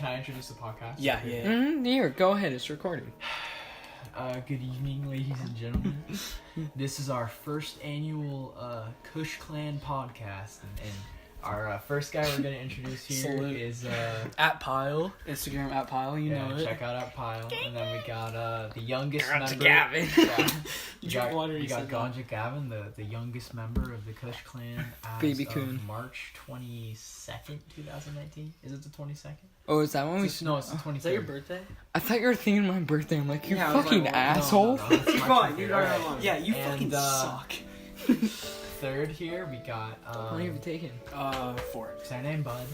Can I introduce the podcast? Yeah. Here, go ahead. It's recording. Good evening, ladies and gentlemen. This is our first annual Kush Clan podcast, and our first guy we're going to introduce here is at Pile, Instagram at Pile, you know it. Check out at Pile. And then we got the youngest member. Gavin. You got Ganja Gavin, the youngest member of the Kush Clan as Baby of Coon. March 22nd, 2019. Is it the 22nd? Oh, is that when we... No, it's the 23rd. Is that your birthday? I thought you were thinking my birthday. I'm like, you Yeah, I was fucking like, asshole. No, it's Keep March going, 23rd. you don't know. Yeah, you And, fucking suck. Third here, we got... How many have you taken? 4. What's her name, bud?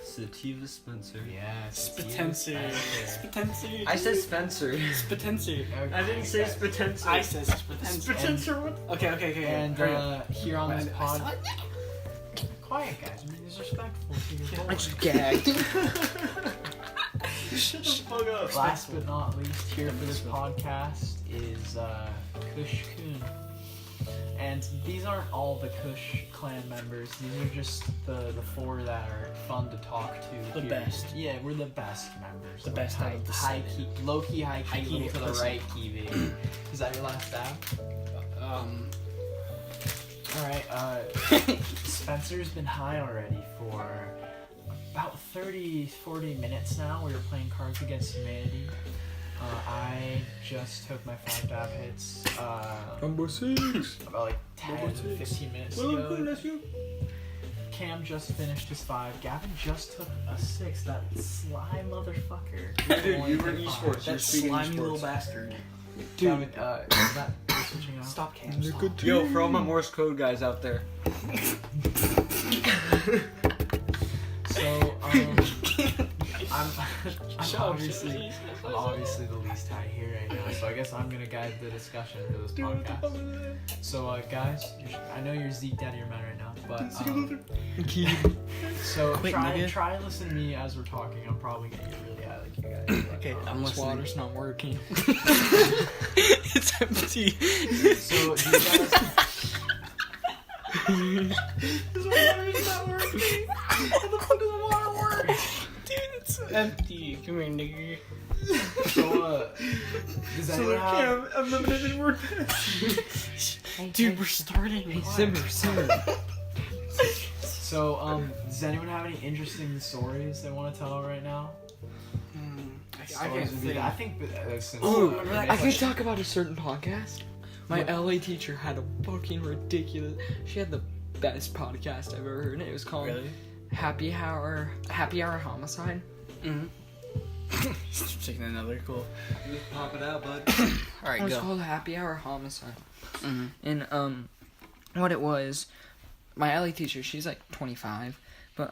Sativa Spencer. Yeah, Spatencer. Spatencer. I said Spencer. Spatencer. Okay. I didn't say Spatencer. I said Spatencer. Spatencer, what? Okay. And here on this pod... I Quiet, guys. I mean, disrespectful to your I boy. just gagged. Shut the fuck up. Last but not least, here for this podcast is Kush Coon. And these aren't all the Kush clan members. These are just the 4 that are fun to talk to. The here. best. Yeah, we're the best members. The best out of the high Senate. key, low key, high key, High key, little to the listen. right key, baby. Is that your last stab? Alright, Spencer's been high already for about 40 minutes now. We were playing Cards Against Humanity. I just took my 5 dab hits Number 6. about like 10, 15 minutes ago. Cam just finished his 5. Gavin just took a 6. That sly motherfucker. Dude, you were in esports. That slimy little bastard. Gavin, is that you're switching out? Stop, Cam. They're Stop. good too. Yo, for all my Morse code guys out there. So, I'm obviously the least high here right now, so I guess I'm gonna guide the discussion for this podcast. So, guys, I know you're zeked out of your mind right now, but so Quick, try nigga. and listen to me as we're talking. I'm probably gonna get really high like you guys. But, Okay, I'm This listening. water's not working. It's empty. So, do you guys? This water's not working. How the fuck does water work? Dude, it's empty. Come here, nigga. So, does anyone have? I'm limited in word. Dude, we're starting. Hey, simmer. So, does anyone have any interesting stories they want to tell right now? I can't think. I think since Ooh, that I could talk about a certain podcast. My LA teacher had a fucking ridiculous... She had the best podcast I've ever heard. It was called Really? Happy Hour Homicide. Taking another cool. Just pop it out, bud. Alright, It was go. called Happy Hour Homicide. Mm-hmm. And what it was, my LA teacher, she's like 25, but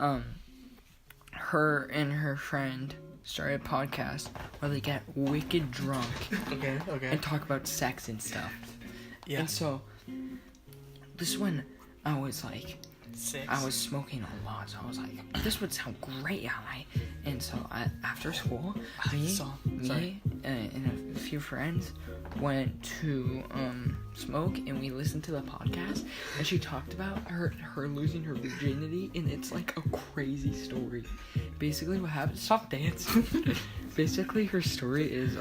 her and her friend started a podcast where they get wicked drunk Okay. and talk about sex and stuff. Yeah. And so this is when I was like, 6. I was smoking a lot, so I was like, this would sound great high. And so after school, me and a few friends went to smoke, and we listened to the podcast, and she talked about her losing her virginity, and it's like a crazy story. Basically what happened, stop dancing. Basically her story is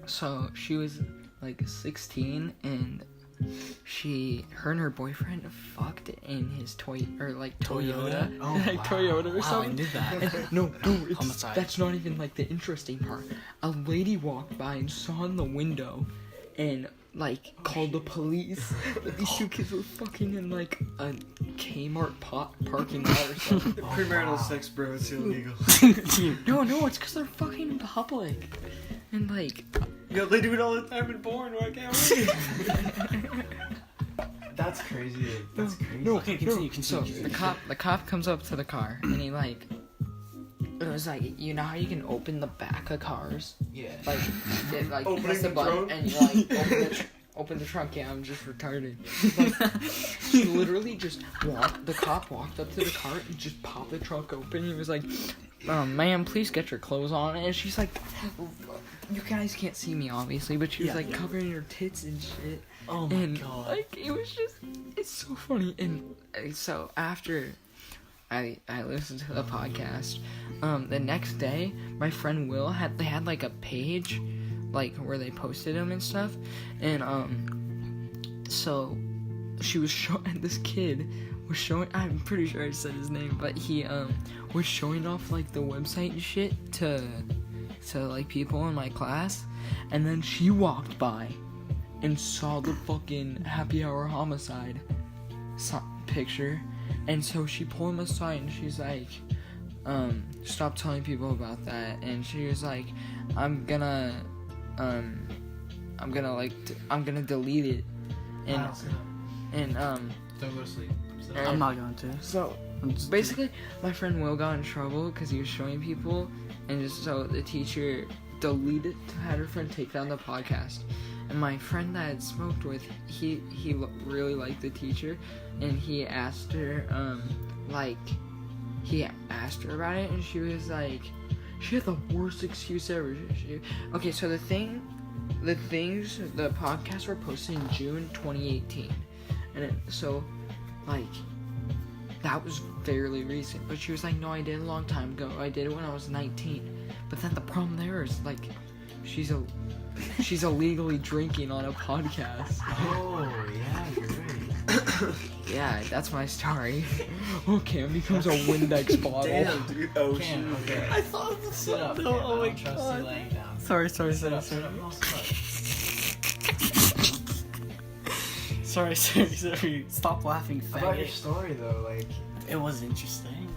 so she was like 16, and her and her boyfriend fucked in his Toyota. Oh, like wow. Toyota or Wow, I something. knew that. And, no, Homicide. that's not even like the interesting part. A lady walked by and saw in the window and like called the police that these 2 kids were fucking in like a Kmart parking lot or something. Premarital sex, bro. It's illegal. No, it's because they're fucking in public. And like, Yo, they do it all the time in porn. Why can't we? That's crazy. That's crazy. no, Okay, no. continue. So the cop comes up to the car and he like, it was like, you know how you can open the back of cars? Yeah. Like, you Opening press the the button trunk? and you like open the trunk. Yeah, I'm just retarded. Like, he literally just the cop walked up to the car and just popped the trunk open. He was like, ma'am, please get your clothes on. And she's like, you guys can't see me obviously, but she was like covering her tits and shit. Oh my And god. like, it was just, it's so funny. And so after I listened to the podcast, the next day, my friend Will had like a page, like where they posted them and stuff, and so she was showing this kid was showing. I'm pretty sure I said his name, but he was showing off like the website and shit to like people in my class, and then she walked by and saw the fucking happy hour homicide picture, and so she pulled him aside and she's like, stop telling people about that. And she was like, I'm gonna delete it, and Don't go to sleep. So. I'm not going to. So basically, my friend Will got in trouble because he was showing people, and just so the teacher deleted, had her friend take down the podcast. And my friend that I had smoked with, he really liked the teacher, and he asked her, he asked her about it, and she was like, she had the worst excuse ever. Okay, so the podcasts were posted in June 2018, and so, like, that was fairly recent. But she was like, no, I did it a long time ago. I did it when I was 19. But then the problem there is, like, she's illegally drinking on a podcast. Oh, yeah, you're right. Yeah, that's my story. Oh, Cam becomes a Windex bottle. Damn, dude. Oh, Cam, shit. okay. I thought it was Sit up, no, Cam. oh my I don't trust God. you laying down. Sorry. Sit up. No, sit up. Sorry. Stop laughing, About your faggot. story, though, like, It was interesting.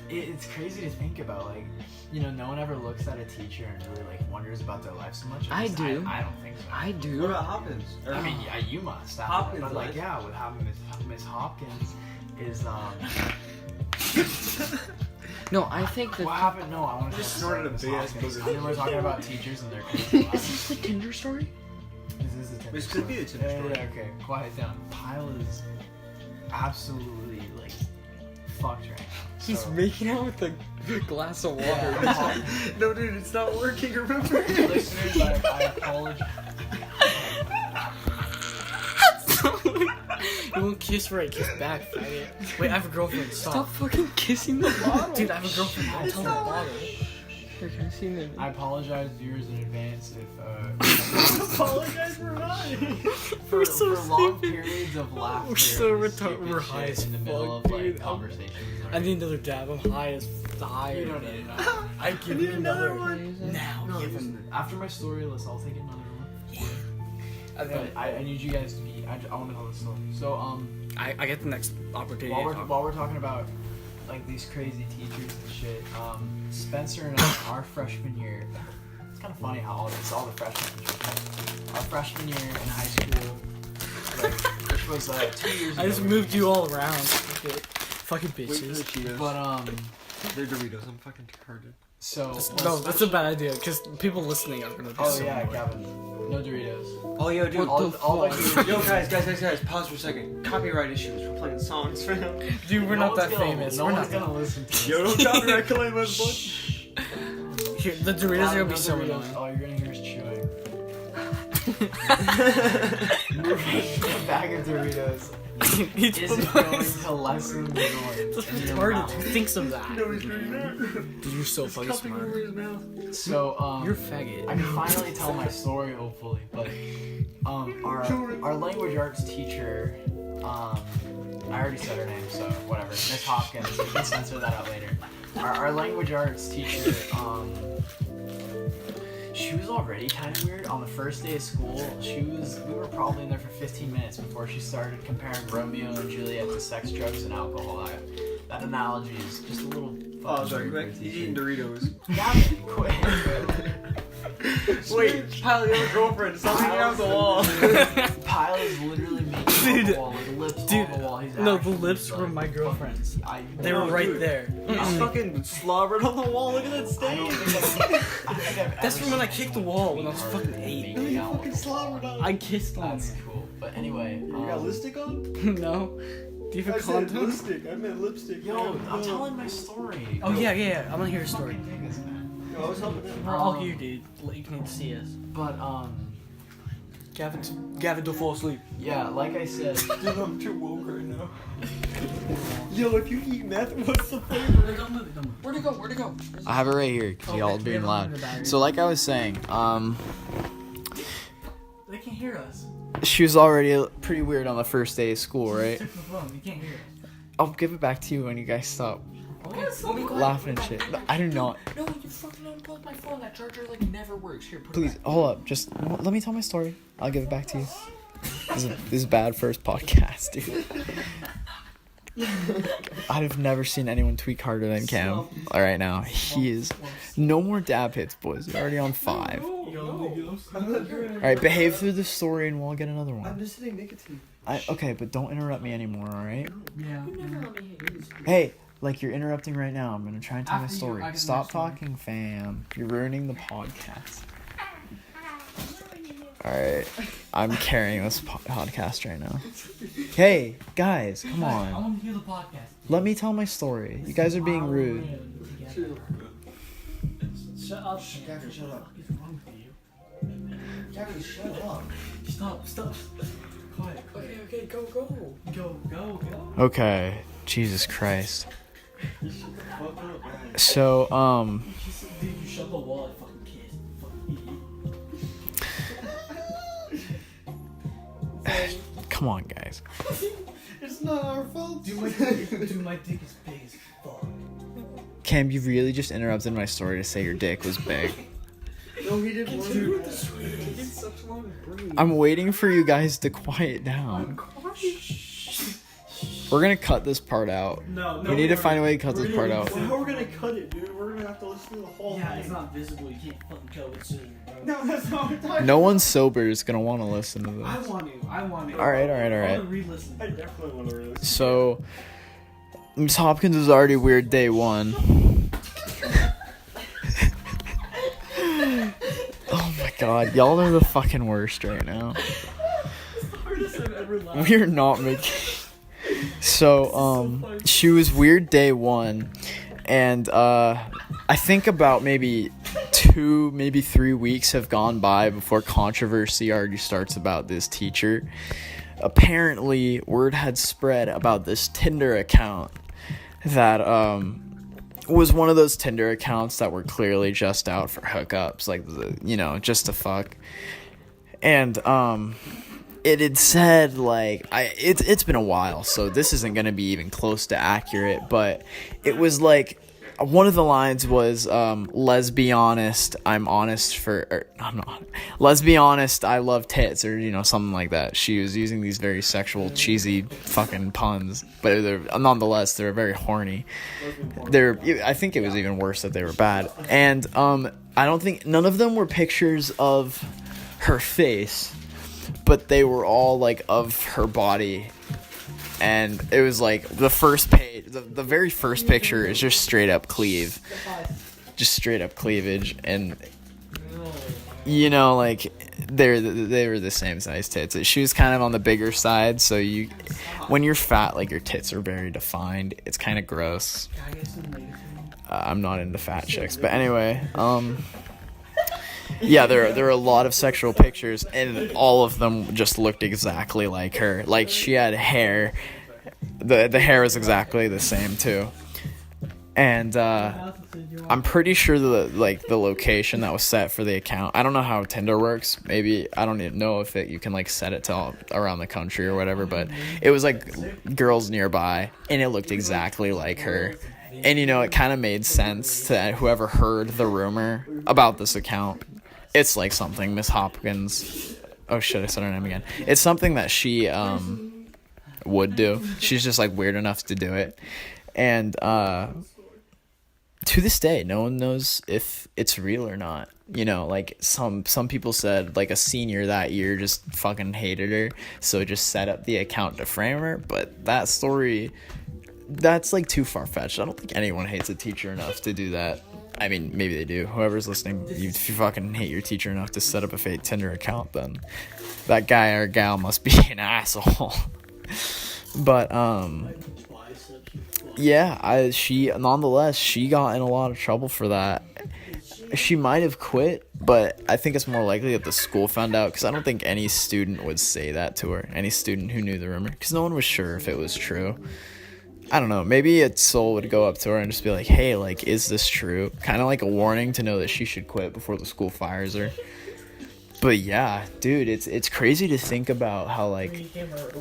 it's crazy to think about, like, you know, no one ever looks at a teacher and really, like, wonders about their life so much. At I least do. I don't think so. I do. What about Hopkins? I mean, yeah, you must. Hopkins but, like, life. yeah, what happened with Miss Hopkins is, No, I think that. what happened? No, I want to Just snorted a big ass booger. I mean, we're talking about teachers and their career. Is this the Tinder story? This is a Tinder This could be a story. Tinder story. Yeah, okay, quiet down. Pyle is absolutely, like, fucked right now. He's So- making out with a glass of water. Yeah. No, dude, it's not working, remember? Listeners, I apologize. You won't kiss right, kiss back, faggot. Wait, I have a girlfriend. Stop Stop. fucking kissing the bottle. Dude, I have a girlfriend. Don't tell me the bottle. Here, can I see the- I apologize, viewers, in advance if Apologize for lying. for We're so long stupid. periods of laughter. We're so and retarded. stupid We're shit high as in the middle fuck, of like dude. conversations. I need another dab. I'm high as fire. You don't need another. I give you another one. Now, No, give him. after my story list, I'll take another one. I, But I need you guys to be. I want to tell the story. So I get the next opportunity. while we're talking about like these crazy teachers and shit, Spencer and I, our freshman year, it's kind of funny how all the freshmen teachers. Our freshman year in high school, like, which was 2 years ago. I just moved you all around. Okay. Fucking Wait for the bitches. Cheetos. But They're Doritos. I'm fucking retarded. so No, that's a bad idea because people listening are gonna be Oh so yeah, annoyed. Gavin, no Doritos. Oh, yo, dude. All the Yo, guys, pause for a second. Copyright issues. We're playing songs right now. Dude, we're not that famous. No We're one's not gonna listen to this. Yo, don't copyright claim us, bud. Here, the Doritos are gonna be so Doritos, annoying. all you're gonna hear is chewing. A bag of Doritos It's isn't going to lessen the noise. That's in your retarded. mouth. Who thinks of that? No, he's doing that. Dude, you're so fucking Cupping over smart. his mouth. So You're a faggot. I can finally tell my story, hopefully. But our language arts teacher, I already said her name, so whatever. Miss Hopkins. We can censor that out later. Our language arts teacher, she was already kind of weird. On the first day of school, we were probably in there for 15 minutes before she started comparing Romeo and Juliet to sex, drugs, and alcohol. That analogy is just a little. Oh, sorry. Quick. He's eating Doritos. Gavin, quit. Wait, Kyle, you have a girlfriend. Stop hanging out the wall. Pyle is literally making on the wall, like lips Dude, on the wall. He's no, the actually, lips like, were my girlfriend's. They No, were right dude. there. He's fucking slobbered on the wall. Look at that I don't stain. think I've That's ever from when I seen kicked the wall when I her was fucking 8. making out with slobbered on. I kissed on That's her. cool. But anyway, You got lipstick on? No. Do you have I a said condom? lipstick. I meant lipstick. yo, man. I'm No. telling my story. Oh yeah. I want to hear a story. Fucking dig this, man. Yo, I was helping him. We're all here, dude. You can see us. But Gavin, don't fall asleep. Yeah, like I said. Dude, I'm too woke right now. Yo, if you eat meth, what's the flavor? Where'd it go? Where'd it go? I have it right here because y'all we being have it loud. in the bag. So like I was saying, They can't hear us. she was already pretty weird on the first day of school, right? Took the phone. You can't hear us. I'll give it back to you when you guys stop laughing and shit. No, I do not. No, you fucking unplugged my phone. That charger like never works. Here, put it Please, back. hold up. Just let me tell my story. I'll give it back to you. This is bad first podcast, dude. I've never seen anyone tweak harder than Cam. All right now, he is no more dab hits, boys. You're already on 5. All right, behave through the story, and we'll get another I'm one. just hitting nicotine. Okay, but don't interrupt me anymore. All right? Yeah. Hey, like you're interrupting right now. I'm gonna try and tell my After you, story. I can Stop tell my story. talking, fam. You're ruining the podcast. All right, I'm carrying this podcast right now. Hey, guys, come I on. want to hear the podcast. Let me tell my story. You guys are being rude. Shut up. Gavin, shut up. What is wrong with you? Gavin, shut up. Stop. Quiet. Okay, go. Go. Okay, Jesus Christ. Fuck up, man. So, Dude, you shut the wall, I fucking kid. Fucking idiot. come on, guys. It's not our fault. Dude, my dick is big as fuck. Cam, you really just interrupted my story to say your dick was big. No, he didn't want to. It's such a long break. I'm waiting for you guys to quiet down. We're gonna cut this part out. No. We need to find a way to cut this part out. How are we gonna cut it, dude? We're gonna have to listen to the whole Yeah, thing. it's not visible. You can't fucking tell what's in it, bro. No, that's not what we're talking No one sober is gonna want to listen to I this. want to. All right. I want to re-listen. I definitely want to release. So, Miss Hopkins is already weird day 1. Oh my god, y'all are the fucking worst right now. Hardest I've ever laughed. We're not making. So, she was weird day 1, and I think about maybe 2, maybe 3 weeks have gone by before controversy already starts about this teacher. Apparently, word had spread about this Tinder account that was one of those Tinder accounts that were clearly just out for hookups, like just to fuck. And it had said like it's been a while, so this isn't gonna be even close to accurate, but it was like one of the lines was let's be honest, I'm not. Let's be honest, I love tits, or something like that. She was using these very sexual, cheesy fucking puns, but nonetheless they're very horny. I think it was even worse that they were bad. And I don't think none of them were pictures of her face, but they were all like of her body. And it was like the first page, the very first picture is just straight up cleavage, and like they were the same size tits. She was kind of on the bigger side, so when you're fat, like your tits are very defined. It's kind of gross. I'm not into fat chicks, but anyway, yeah, there are a lot of sexual pictures, and all of them just looked exactly like her. Like, she had hair. The hair was exactly the same too. And I'm pretty sure the location that was set for the account, I don't know how Tinder works. Maybe I don't even know if you can like set it to all around the country or whatever, but it was like girls nearby, and it looked exactly like her. And it kind of made sense to whoever heard the rumor about this account. It's like something Miss Hopkins, oh shit, I said her name again. It's something that she would do. She's just like weird enough to do it. And to this day, no one knows if it's real or not. Like some people said like a senior that year just fucking hated her, so just set up the account to frame her. But that story, that's like too far-fetched. I don't think anyone hates a teacher enough to do that. I mean, maybe they do. Whoever's listening, if you fucking hate your teacher enough to set up a fake Tinder account, then that guy or gal must be an asshole. But yeah, she got in a lot of trouble for that. she might have quit, but I think it's more likely that the school found out, because I don't think any student would say that to her. Any student who knew the rumor, because no one was sure if it was true. I don't know. Maybe a soul would go up to her and just be like, "Hey, like, is this true?" Kind of like a warning to know that she should quit before the school fires her. But yeah, dude, it's crazy to think about how, like,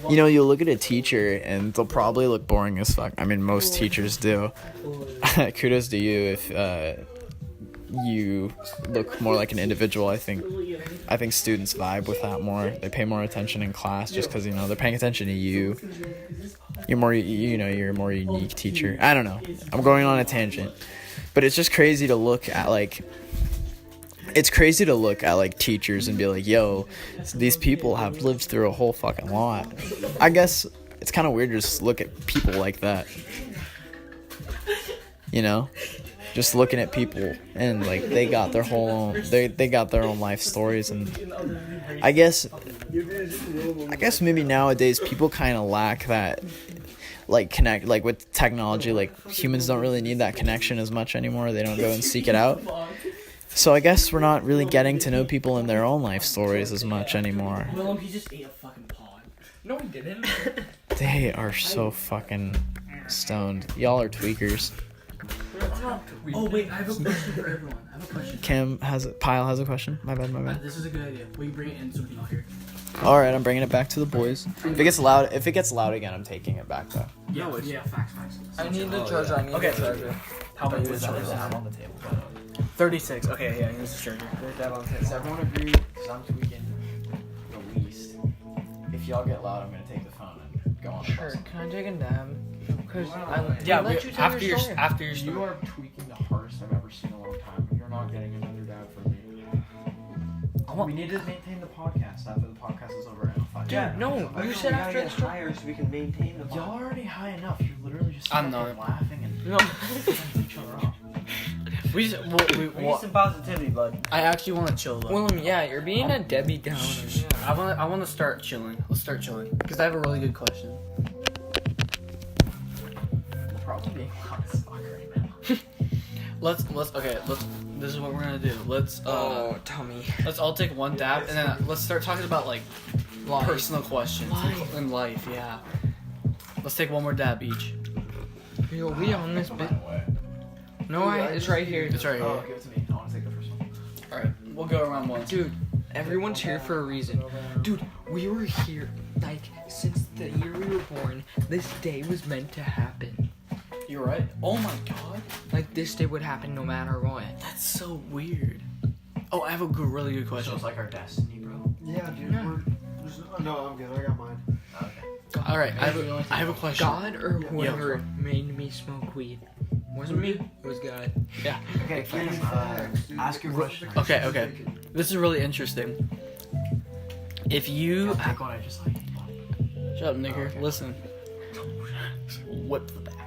you know, you'll look at a teacher and they'll probably look boring as fuck. I mean, most teachers do. Kudos to you if you look more like an individual. I think students vibe with that more. They pay more attention in class just because, you know, they're paying attention to you. You're more, you know, you're a more unique teacher. I don't know. I'm going on a tangent, but it's just crazy to look at like teachers and be like, yo, these people have lived through a whole fucking lot. I guess it's kind of weird to just look at people like that. You know? Just looking at people and like they got their whole own, they got their own life stories, and I guess maybe nowadays people kind of lack that like connect, like with technology, like humans don't really need that connection as much anymore. They don't go and seek it out. So I guess we're not really getting to know people in their own life stories as much anymore. Willem, he just ate a fucking pod. No, he didn't. They are so fucking stoned. Y'all are tweakers. Oh wait, I have a question for everyone. I have a question. Pyle has a question. My bad. This is a good idea. Will you bring it in so we can all hear? All right, I'm bringing it back to the boys. If it gets loud again, I'm taking it back though. Yeah, facts. I need the charger. I need the charger. How many Does chargers that I have have? on the table? 36. Okay, yeah, here's the charger. Does everyone agree? Because I'm tweaking the least. If y'all get loud, I'm gonna take the phone and go on. Sure. Can I take a nap? Because After your You story. are tweaking the hardest I've ever seen in a long time. You're not getting another dab from me. We need to maintain the podcast after the podcast is over. Dude, no, you said after the story. higher so we can maintain the Y'all are already high enough. You're literally just I'm fucking not. laughing and No. setting each other up. We just, We need some positivity, bud. I actually want to chill though. Willem, yeah, you're being a Debbie Downer. I want to start chilling. Let's start chilling because I have a really good question. We're probably being loud as fuck right now. Let's this is what we're gonna do. Let's tell me. let's all take one dab and then let's start talking about like Life. personal questions Life. in life. Yeah. Let's take one more dab each. Yo, we on this bit. Away. No, it's right here. It's right Oh, here. give it to me. I want to take the first one. All right, we'll go around once. Dude, everyone's here for a reason. Dude, we were here, like, since the year we were born. This day was meant to happen. You're right. Oh my god, Like, this day would happen no matter what. that's so weird. Oh, I have a really good So question. it's like our destiny, bro. Yeah, dude. Yeah. No, I'm good. I got mine. Okay. All right, I have a question. God or whoever made me smoke weed. Wasn't me, it was God. Yeah. Okay, ask your question. Okay. This is really interesting. If you Take one I just like. shut up, nigger. okay. Listen. Whip the back.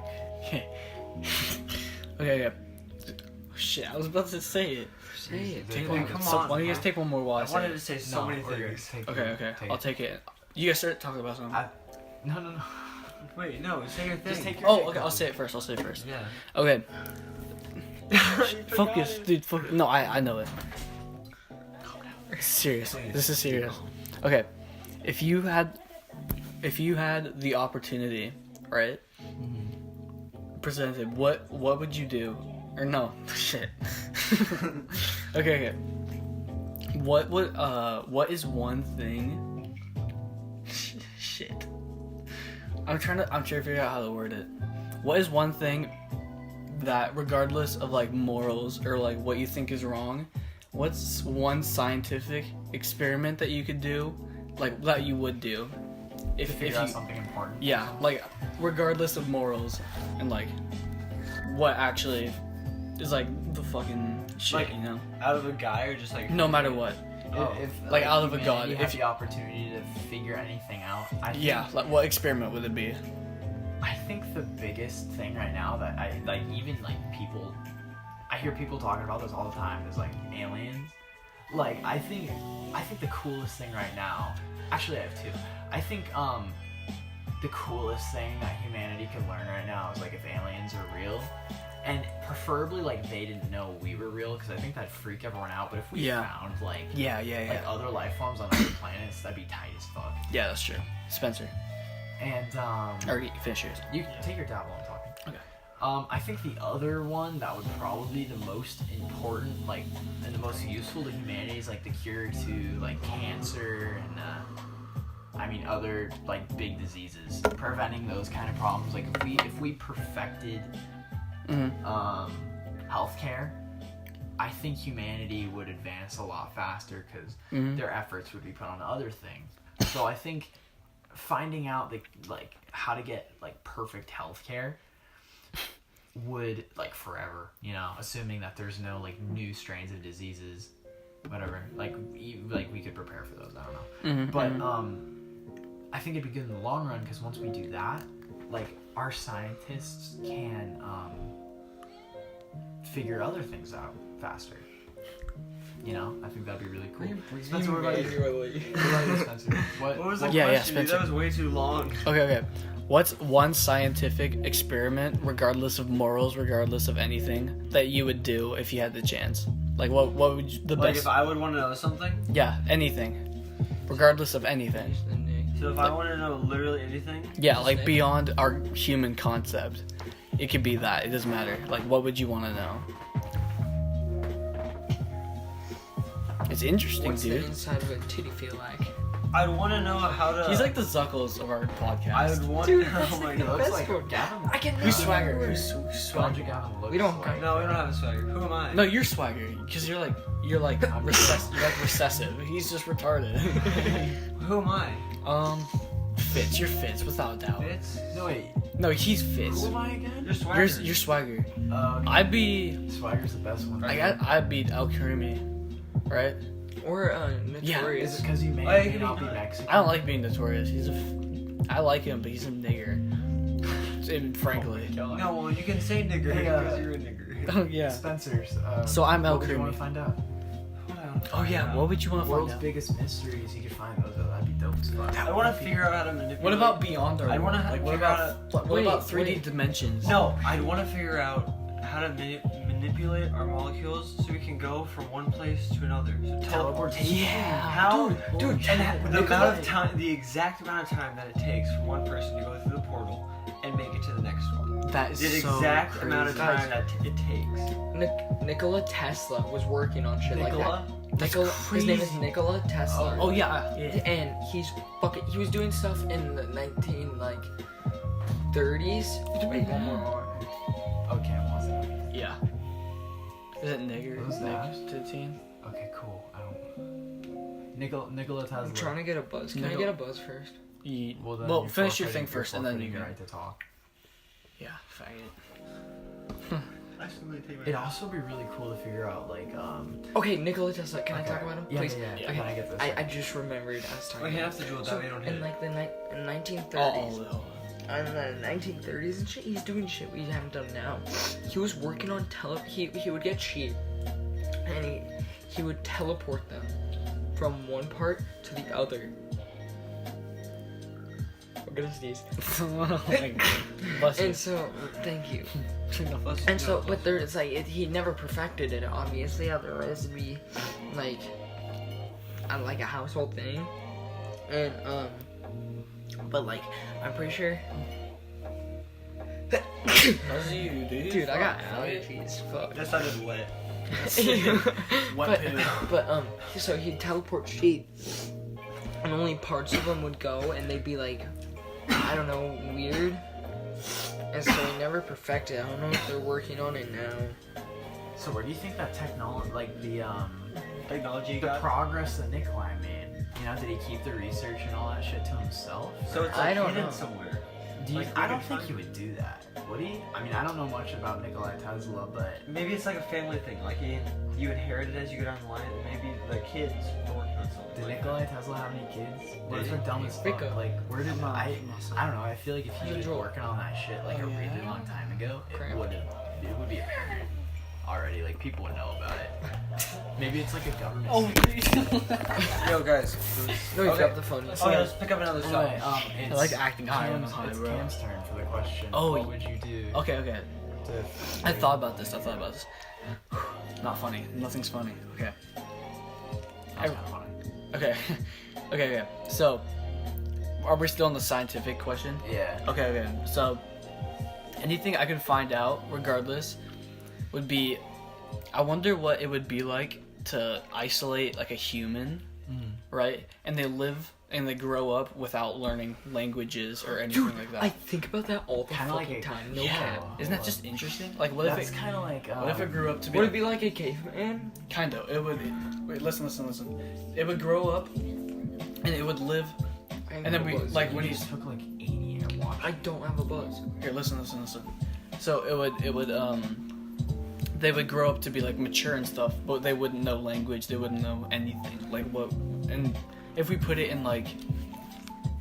Okay. Shit, I was about to say it. Say it. Take dude. one. Come So, on, why don't you guys man. take one more while I I say wanted it? to say so many things. Okay. I'll take it. You guys start talking about something. No. Wait, no, say your thing. Just take your Oh, okay. I'll say it first. Yeah. Okay. Focus, dude. No, I know it. Seriously, this is serious. Okay, if you had the opportunity, right? Presented, what would you do? Or no, shit. Okay. What is one thing? Shit. I'm trying to figure out how to word it. What is one thing that, regardless of like morals or like what you think is wrong, what's one scientific experiment that you could do, like that you would do, if Figure out you, something important. yeah, like regardless of morals and like what actually is like the fucking shit, Like, you know? Out of a guy or just like. No matter what. If Like, out of a humanity god, had if- the opportunity to figure anything out, I think, Yeah, like what experiment would it be? I think the biggest thing right now that I like, even like people, I hear people talking about this all the time, is like aliens. Like I think the coolest thing right now, actually I have two. I think the coolest thing that humanity can learn right now is like if aliens are real, and preferably like they didn't know we were real because I think that'd freak everyone out. But if we found like like other life forms on other planets, that'd be tight as fuck. Yeah, that's true. Spencer. And or finish yours. you can take your dab while I'm talking. Okay. I think the other one that would probably be the most important, like, and the most useful to humanity is like the cure to like cancer and I mean other like big diseases. Preventing those kind of problems. Like if we perfected healthcare, I think humanity would advance a lot faster because their efforts would be put on other things. So I think finding out like how to get like perfect healthcare would like forever, you know, assuming that there's no like new strains of diseases, whatever. Like we could prepare for those. I don't know, but I think it'd be good in the long run because once we do that, like our scientists can figure other things out faster. You know, I think that'd be really cool. Spencer, what about you? Spencer? What was the Yeah, question? Spencer. That was way too long. Okay. What's one scientific experiment, regardless of morals, regardless of anything, that you would do if you had the chance? Like, what would you, the Like best? if I would want to know something? Yeah, anything, regardless of anything. So if I want to know literally anything? Yeah, like beyond our human concept, it could be that. It doesn't matter. Like, what would you want to know? It's interesting, What's dude. the inside of a titty feel like? I'd want to know how to... He's like the Zuckles of our podcast. I would want Dude, to... that's Oh my like the god. best like one. Gavin. I can Who's Swagger? Who's How'd you Swagger? Gavin look We don't like? No, we don't have a swagger. Who am I? No, you're Swagger, because you're like recessive. He's just retarded. Who am I? Fitz. You're Fitz, without a doubt. Fitz? No wait, No, he's Fitz. who am I again? You're swagger. You're Swagger. Okay. I'd be. Swagger's the best one. I'd be El Karimi, right? Or Yeah, Notorious. Is it because you may Oh, or you may can not be be good. Mexican? I don't like being notorious. I like him, but he's a nigger. And frankly. Oh No, well, you can say nigger Hey, because you're a nigger. Oh yeah. Spencer's. So I'm El What would you want Karimi. to find out? Oh yeah. What would you want to find World's out? biggest mysteries. You could find those. That'd be dope as fuck. I want to figure out how to manipulate... What about beyond our I wanna world? Like what figure about what about 3D dimensions? No, I'd want to figure out how to manipulate our molecules so we can go from one place to another. So teleportation. Yeah. How? Dude, And the amount of time, the exact amount of time that it takes for one person to go through the portal and make it to the next one. that is The so exact crazy. amount of time that it takes. Nikola Tesla was working on shit like Nikola? that. Nikola, his name is crazy. Nikola Tesla. Oh yeah. And he was doing stuff in the 30s. Wait, one more R. Okay, I'm lost. Yeah. Is it nigger? What was that? Nigger to the team? Okay, cool. I don't. Nikola Tesla. I'm trying to get a buzz. Can I Nikola- get a buzz first? Well, then Well, you're finish your forfeiting- thing first, you're and then you forfeiting your can- right to talk. Yeah, faggot. It'd also be really cool to figure out, like, Okay, Nikola Tesla. Can Okay. I talk about him, Yeah, please? yeah, yeah. Okay. Can I get this? I just remembered I was talking. We about have to do it So that way, don't hit in it. like the in 1930s, Oh, in the 1930s and shit, he's doing shit we haven't done now. He was working on he would get sheep, and he would teleport them from one part to the other. We're gonna sneeze. oh my god. Bless you. And so, thank you. Bless And so, but there's like he never perfected it. Obviously, otherwise it'd be like a household thing. And but like I'm pretty sure. Bless you, dude. Dude, I got allergies. Fuck. That sounded wet. Wet poo. but so he'd teleport sheep, and only parts of them would go, and they'd be like, I don't know, weird. And so he never perfected it. I don't know if they're working on it now. So where do you think that technology, like the Technology the got... progress that Nikolai made? You know, did he keep the research and all that shit to himself? So it's I like don't hidden know. somewhere. Do you, like, I we don't could think find- he would do that. Would he? I mean, I don't know much about Nikolai Tesla, but Maybe it's like a family thing. Like you inherit it as you go down the line, and maybe the kids are working on something. did like Nikolai Tesla have any kids? What if Did they're he? dumb as fuck? Rico. Like, where did I don't know. I feel like if he was Joel. working on that shit like a really long time ago, it would be apparent already. Like people would know about it. Maybe it's like a government. Oh, that. Yo, guys. No, he Okay. dropped the phone. Oh, yeah, let's pick up another Anyway, shot. it's I like acting high on Cam's, the high, it's bro. Cam's turn for the question. Oh, what would you do? Okay. to. I thought about this. Not funny. Nothing's funny. Okay. That's kind of funny. Okay. Okay. So, are we still on the scientific question? Yeah. Okay. So, anything I can find out, regardless, would be, I wonder what it would be like to isolate like a human, right? And they live and they grow up without learning languages or anything like that. I think about that all the Kinda fucking like a- time. No yeah. cap. Isn't that just interesting? Like, what That's if kind of like. what if it grew up to be? Would it be like a caveman? Kind of. It would. Wait. Listen. It would grow up, and it would live. And then we like when you he's took like 80 year watch. I don't have a buzz. here. Listen. So it would they would grow up to be like mature and stuff, but they wouldn't know language. They wouldn't know anything. Like what? And if we put it in like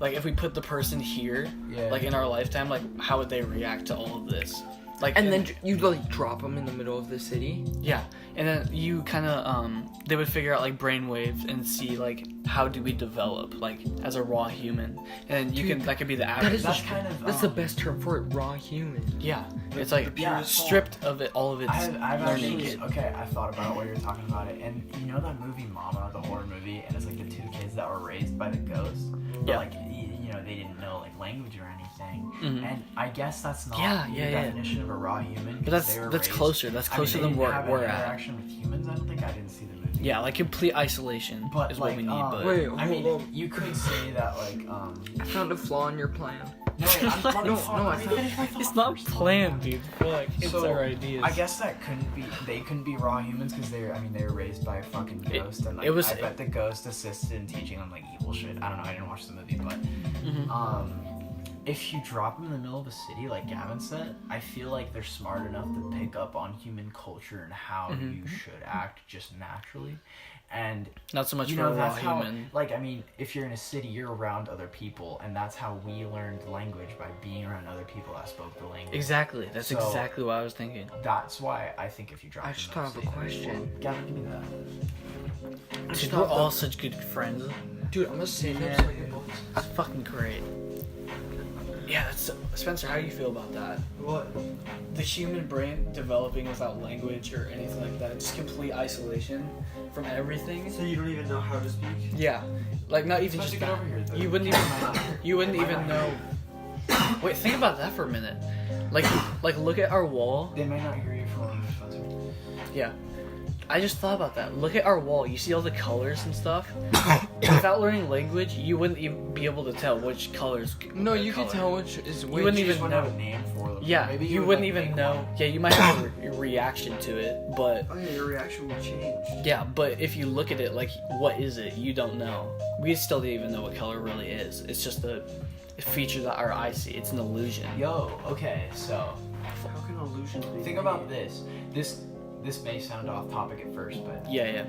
if we put the person here, Yeah. like in our lifetime, like how would they react to all of this? Like And then you like drop them in the middle of the city. yeah, and then you kind of they would figure out like brain waves and see like how do we develop like as a raw human, and you Dude, can that could be the That average. is That's kind of. that's the best term for it. Raw human. Yeah, it's like yeah, stripped of it, all of its I've learning. actually I thought about it while you were talking about it, and you know that movie Mama, the horror movie, and it's like the two kids that were raised by the ghost, but Yeah. like you know they didn't know like language or anything, Mhm. and I guess that's not Yeah, the yeah. definition of a raw human. But 'cause they were that's raised- closer. That's I mean, closer they than didn't where have we're any at. interaction with humans. I don't think I didn't see the movie. Yeah, like complete isolation But, is what like, we need. But Wait, I mean, hold on. you could say that like I found a flaw in your plan. no, wait, I'm, let me No, talk- no, let I me thought- finish my thought it's not first. planned, dude. Fuck, it's So, our ideas. I guess that they couldn't be raw humans because they were raised by a fucking ghost, and like, it was- I bet the ghost assisted in teaching them like evil shit. I don't know, I didn't watch the movie, but Mhm. if you drop them in the middle of a city, like Gavin said, I feel like they're smart enough to pick up on human culture and how you should act just naturally. And Not so much you for know, a raw that's how, human. like, I mean, if you're in a city, you're around other people, and that's how we learned language, by being around other people that spoke the language. Exactly. That's So- exactly what I was thinking. That's why I think if you drop I them just in thought of a city, question. Gavin, give me that. I just Dude, thought we're of all such good friends. Dude, I'm gonna save Yeah. that so I can buzz. That's fucking great. Yeah, that's Spencer. How do you feel about that? What? The human brain developing without language or anything like that, just complete isolation from everything. So you don't even know how to speak? Yeah, like not even Spencer, just get that. over here. You wouldn't even know. Wait, think about that for a minute. Like look at our wall. They might not hear you from Spencer. Yeah. I just thought about that. Look at our wall. You see all the colors and stuff? Without learning language, you wouldn't even be able to tell which colors. No, are you can color. tell which is which. You wouldn't You just even wouldn't know. have a name for them. Yeah, Maybe you would, wouldn't like, even make know. one. Yeah, you might have a reaction to it, but Oh yeah, your reaction will change. yeah, but if you look at it like, what is it? You don't know. We still don't even know what color really is. It's just a feature that our eyes see. It's an illusion. Yo, okay, so How can illusions be? think about this. This may sound off topic at first, but Yeah.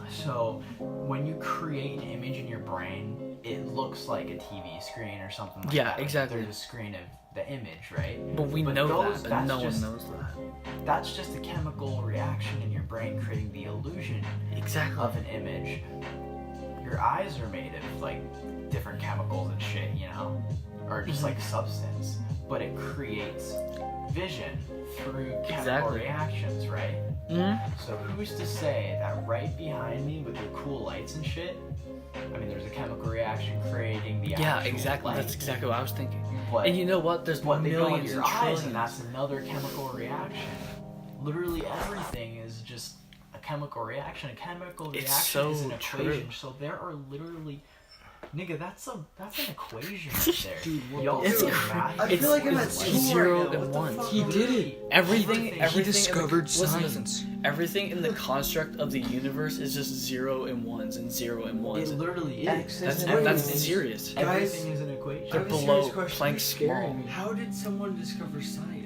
so when you create an image in your brain, it looks like a TV screen or something like Yeah, that. Like, exactly. there's a screen of the image, right? But we But know those- that, but that's no just- one knows that. That's just a chemical reaction in your brain creating the illusion Exactly. of an image. Your eyes are made of like different chemicals and shit, you know, or just like substance, but it creates vision through chemical Exactly. reactions, right? hmm So who's to say that right behind me with the cool lights and shit, I mean, there's a chemical reaction creating the Yeah, actual exactly. light, That's exactly what I was thinking. but And you know what? There's what they go into millions your and eyes, trillions. and that's another chemical reaction. Literally everything is just a chemical reaction. A chemical It's reaction is so an equation. true. So there are literally, nigga, that's an equation right there. Dude, what Y'all the- It's do cr- math. I feel like I'm at it's school zero right now. and What the one. fuck? He did it. Everything He in the- discovered listen, science. Everything in the construct of the universe is just 0 and 1s and 0 and 1s. It literally is. That's- That's Wait. serious. Guys, Everything is an equation. I have a below serious question. Planck's Scaring small. me. How did someone discover science?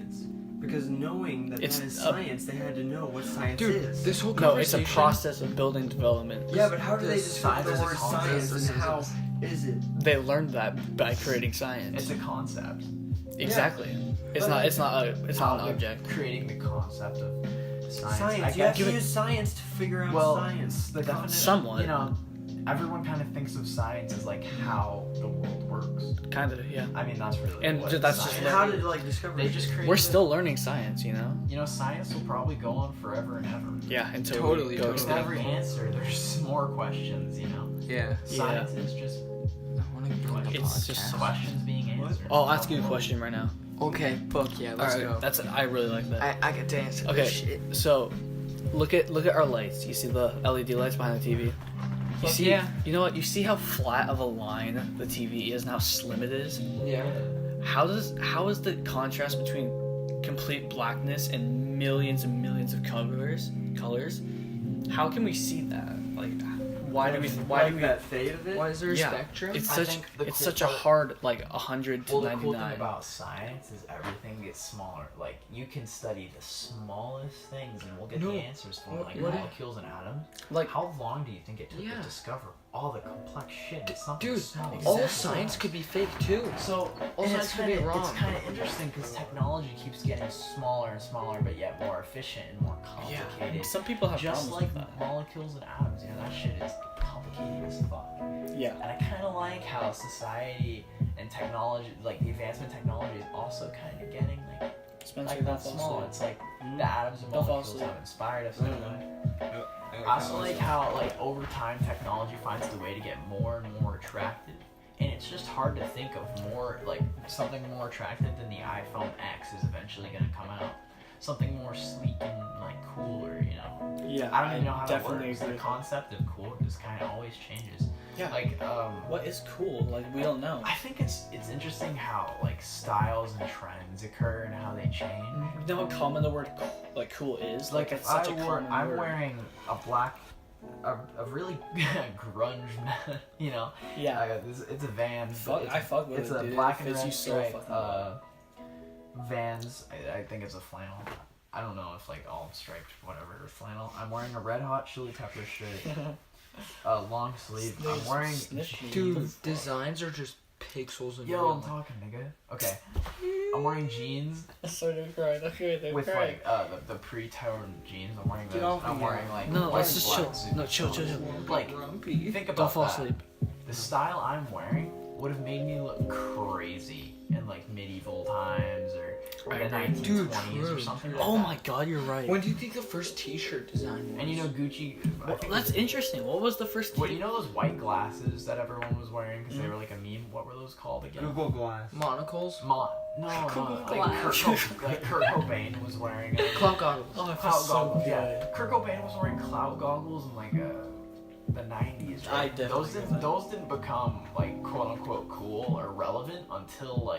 Because knowing that It's that is a- science, they had to know what science Dude, is. this whole No, it's a conversation. process of building development. Yeah, but how do they This discover the science is a word concept. science and how is it? They learned that by creating science. It's a concept. Exactly. It's But- not. It's not a. It's not an Like, object. Creating the concept of science. Science. I You have guess. to use science to figure out Well, science. the definition. Somewhat. You know, everyone kind of thinks of science as like how the world works. Kind of, yeah. I mean, that's really And what that's just science learning. How is. did like discover? They just created. We're still learning science, you know? You know, science will probably go on forever and ever. Yeah, until Totally, we go With totally. every answer, there's more questions. You know, Yeah. science is just I want to join the It's podcast. just- questions being answered. I'll ask you a question right now. Okay, book, yeah, let's Alright, go. I really like that. I get to answer Okay. this shit. So, look at our lights. You see the LED lights behind the TV? You Fuck see, yeah. you know what? You see how flat of a line the TV is and how slim it is? Yeah. How is the contrast between complete blackness and millions of colors? How can we see that? Like, why do we that fade of it? Why is there a Yeah, spectrum? it's I such think the it's cool such a part- hard like 100 to Well, the cool 99. thing about science is everything gets smaller. Like, you can study the smallest things and we'll get No. the answers for What- like what- molecules and atoms. Like, How long do you think it took Yeah. to discover all the complex shit? It's something Dude, small. all Exactly. science could be fake too. So, all and science could be wrong. It's kind of interesting because technology keeps getting smaller and smaller, but yet more efficient and more yeah, complicated. some people have Just problems like with that. molecules and atoms, you know, that shit is complicated as fuck. Yeah. And I kind of like how society and technology, like the advancement of technology, is also kind of getting Spencer, like that small. It's like the atoms and Don't fall molecules asleep. have inspired us. in a way. I also like how over time technology finds the way to get more and more attractive, and it's just hard to think of something more attractive than the iPhone X is eventually gonna come out. Something more sleek and cooler, you know. Yeah, I don't even know how that definitely works. agree. The concept of cool just kind of always changes. Yeah. Like What is cool? Like, we don't know. I think it's interesting how styles and trends occur and how they change. You know how common the word cool is? Like it's if such a common I'm word. wearing a really grunge, you know. Yeah. It's a Vans. I fuck with It's it, a dude. black It and fits red you so stripe, fucking well. Vans. I think it's a flannel. I don't know if all striped whatever or flannel. I'm wearing a Red Hot Chili Pepper shirt. Long sleeve. I'm wearing. Dude, designs are just pixels and Yo, I'm talking, nigga. Okay. I'm wearing jeans I sort of cried. Okay, with the pre-toned jeans. I'm wearing Get those. off I'm me. wearing No, let's white just black chill. suits. No, chill. Like, think about Don't fall that. asleep. The style I'm wearing would have made me look crazy in medieval times or I the agree. 1920s Dude, or true, something true. like Oh that. my god, you're right. When do you think the first T-shirt design was? And you know Gucci. I Well, think that's interesting. What was the first? What, you know those white glasses that everyone was wearing because they were like a meme? What were those called again? Google Glass. Monocles? No, Glass. Kurt Cobain was wearing it. Cloud goggles. Oh, I feel Cloud so goggles, good. yeah. Kurt Cobain was wearing cloud goggles in the 90s, right? I definitely those get didn't that. those didn't become quote unquote cool or relevant until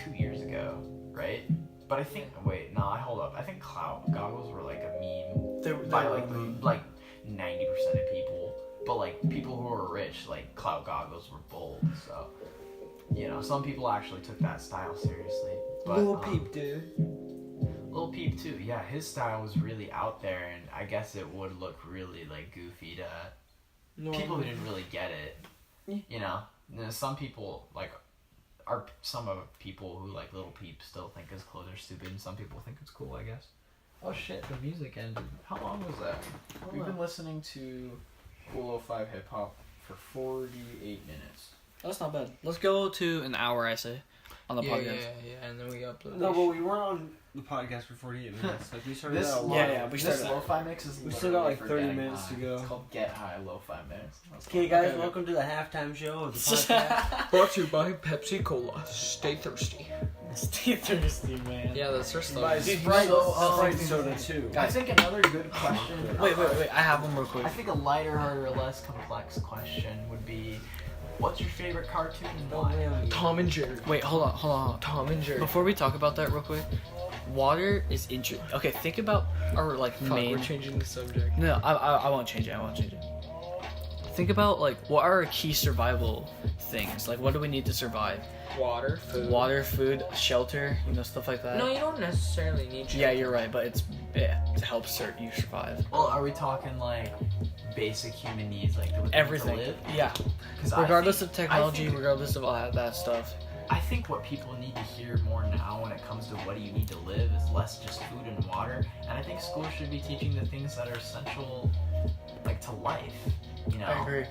2 years ago, right? But I think hold up. I think cloud goggles were a meme They by were 90% of people. But people who were rich, cloud goggles were bold. So some people actually took that style seriously. But, Lil Peep, dude. Lil Peep too, yeah, his style was really out there, and I guess it would look really goofy to people who didn't really get it. Yeah. You know, and some people some of people who like Lil Peep still think his clothes are stupid, and some people think it's cool, I guess. Oh shit, the music ended. How long was that? We've been listening to Cool 05 Hip Hop for 48 minutes. That's not bad. Let's go to an hour, I say, on the Yeah, podcast. and then we upload. No, but we weren't on the podcast for 48 minutes. We started This out a lot. yeah, we This started. lo-fi mix is We still got, literally for 30 getting minutes high. to go. It's called Get High Lo-Fi Mix. That's Okay, what- guys, Okay. welcome to the halftime show of the podcast. Brought to you by Pepsi Cola. Stay thirsty. Stay thirsty, man. Yeah, that's our By slogan. Sprite, So, Sprite soda too. I think another good question. Wait. I have one real quick. I think a lighter, harder, less complex question would be, what's your favorite cartoon and why? Tom and Jerry. Wait, hold on. Tom and Jerry. Before we talk about that real quick, water is interesting. Okay, think about our Fuck, main. we're changing the subject. No, I won't change it. Think about what are our key survival things? What do we need to survive? Water, food. Water, food, shelter, stuff like that. No, you don't necessarily need Yeah, you're right, but it helps you survive. Well, are we talking basic human needs, the ability Everything. to live? Yeah. 'Cause I Regardless think- of technology, I think, regardless of all that stuff. I think what people need to hear more now when it comes to what do you need to live is less just food and water. And I think schools should be teaching the things that are essential, to life. I agree.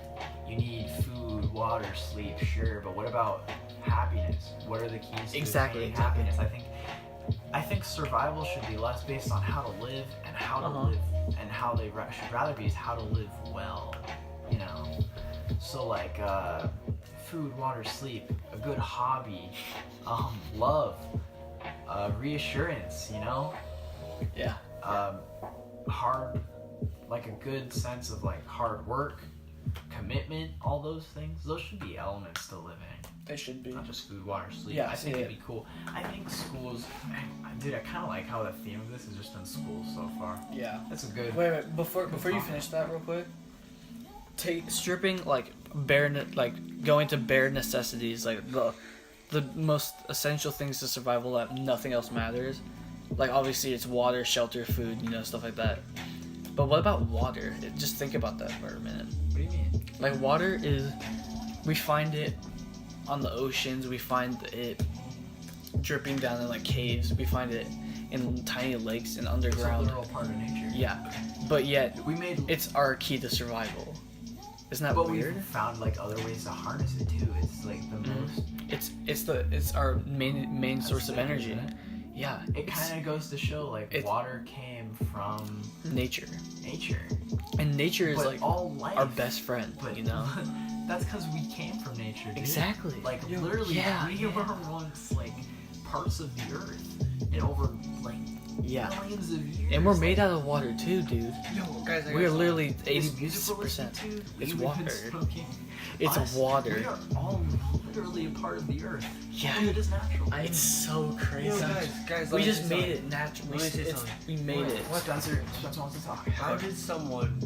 you need food, water, sleep, sure, but what about happiness? What are the keys to Exactly, attaining exactly. happiness? I think survival should be less based on how to live and how to live, and how they should rather be is how to live well, you know. So like food, water, sleep, a good hobby, love, reassurance, you know. Yeah. Like a good sense of like hard work, commitment, all those things. Those should be elements to living. They should be. Not just food, water, sleep. Yeah, I think yeah. it'd be cool. I think schools, dude, I kind of like how the theme of this is just in schools so far. Yeah. That's a good. Wait. Before you topic. finish that real quick, stripping like going to bare necessities, like the most essential things to survival that nothing else matters. Like obviously it's water, shelter, food, you know, stuff like that. But what about water? Just think about that for a minute. What do you mean? Like water we find it on the oceans, we find it dripping down in like caves, we find it in tiny lakes and underground. It's a literal part of nature. Yeah, but yet We it's our key to survival. Isn't that but weird? we've found like other ways to harness it too. It's like the most. It's our main source of sick, energy. isn't it? Yeah, It kind of goes to show like water came from nature, nature, and nature is but like all life. our best friend. But You know. that's because we came from nature. Dude. Exactly. Like Yo, literally, yeah, we yeah. were once like parts of the earth, and over like Yeah. millions of years. And we're made out of water too, dude. Yo, guys, We are literally This music we're 80%. listening to, It's we've been water. smoking. It's Us, water. We are all literally a part of the earth. Yeah. And it is natural. It's so crazy. Yo, guys, We just made it natural. Let me say something. We made it. Spencer wants to talk. How did someone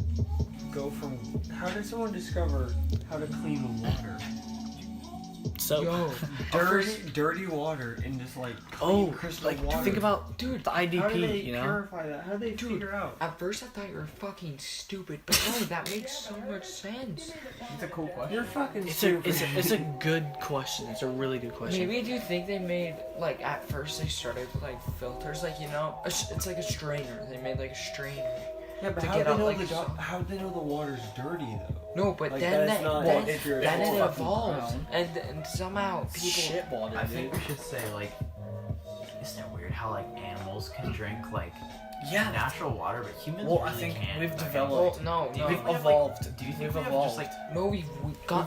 discover how to clean the water? So, Yo, Dirty water in this like oh, clean crystal like water. think about dude, the How do they IDP, you know? purify that? How do they figure out? at first I thought you were fucking stupid, but no, that makes so much sense. It's a cool question. You're fucking It's stupid. a good question. It's a really good question. Maybe do you think they made, like, at first they started with, like, filters, like, you know, it's like a strainer. They made, like, a strainer. Yeah, but to how get do out, they know like, how do they know the water's dirty though? No, but Like, then that's not- then if you're- it it's fucking evolved, brown. and somehow people. shit water, I dude. think we should say like, isn't it weird how like animals can drink like Yeah. natural water, but humans Well, really I think can't. we've Like, developed. No, Do you no, think We've we have, evolved. Do you think We've we have evolved. just like? no,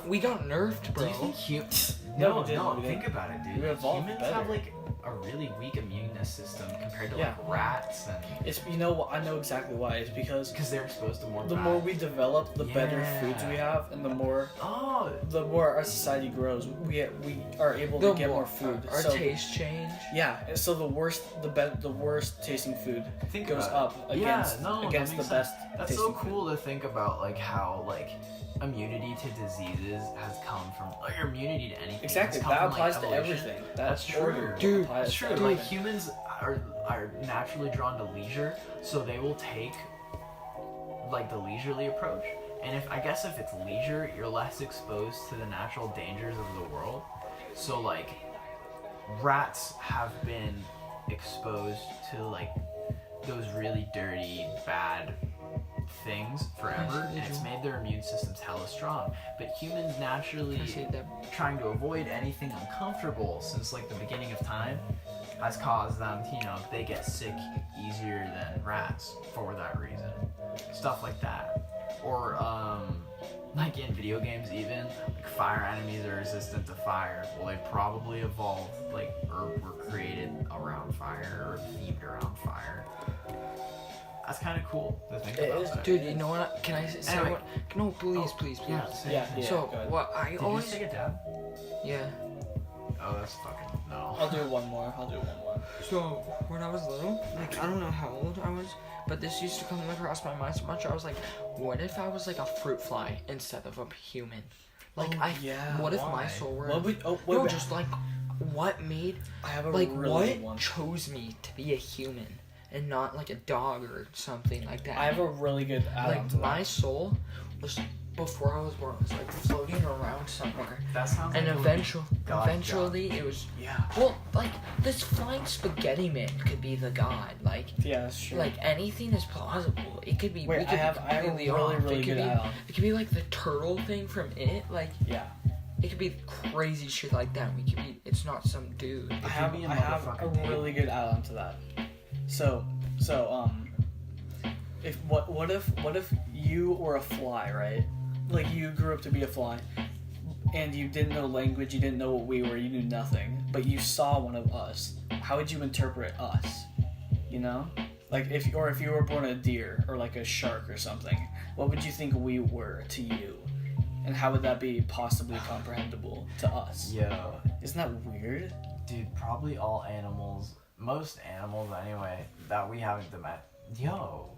we got nerfed, bro. Do you think humans? No, No, we didn't, no. we Think didn't. about it, dude. We evolved Humans better. have like a really weak immune system compared to Yeah. like rats, and It's I know exactly why. It's because because they're exposed to more. the bad- more we develop, the better Yeah. foods we have, and the more Oh, our society grows, we are able to get more food. Our so, taste change. yeah, and so the worst tasting food think goes about up it. against Yeah, no, that against the makes best. sense. That's so tasting food. cool to think about, like how like immunity to diseases has come from, or your immunity to anything. Exactly, has come that from, applies like, to evolution. everything. That's true, order Dude, applies That's to true. everything. Like humans are naturally drawn to leisure, so they will take like the leisurely approach. And if it's leisure, you're less exposed to the natural dangers of the world. So like rats have been exposed to like those really dirty, bad things forever, and it's made their immune systems hella strong. But humans naturally I see that. trying to avoid anything uncomfortable since like the beginning of time has caused them to, they get sick easier than rats for that reason. Stuff like that. Or like in video games even, like fire enemies are resistant to fire. Well, they probably evolved like or were created around fire or themed around fire. That's kind of cool to think It about is, that. Dude, you know what? Can I say Anyway. what? No, please, please, please. Yeah, say Yeah, it. yeah. So go ahead. what I Did always, you take a dab? yeah. Oh, that's fucking no. I'll do one more. So when I was little, like I don't know how old I was, but this used to come across my mind so much. I was like, what if I was like a fruit fly instead of a human? Like what if my why? soul were? What would? Oh, wait, No, wait. just like what made, I have a like really what good one. chose me to be a human and not like a dog or something like that. I have a really good add-on like to that. my soul was before I was born, it was like floating around somewhere. That sounds And like eventually it was, Yeah. well, like, this flying spaghetti man could be the god. Like, Yeah, that's true. like anything is plausible. It could be, Wait, we could I have a completely really, off. really It could good be, add-on. it could be like the turtle thing from It. Like, Yeah. it could be crazy shit like that. We could be, it's not some dude. I have be a a motherfucking date. really good add-on to that. So if what if you were a fly, right? Like you grew up to be a fly, and you didn't know language, you didn't know what we were, you knew nothing, but you saw one of us. How would you interpret us? You know, like if you were born a deer or like a shark or something, what would you think we were to you? And how would that be possibly comprehensible to us? Yo, Isn't that weird? dude, probably all animals, most animals anyway, that we haven't Yo,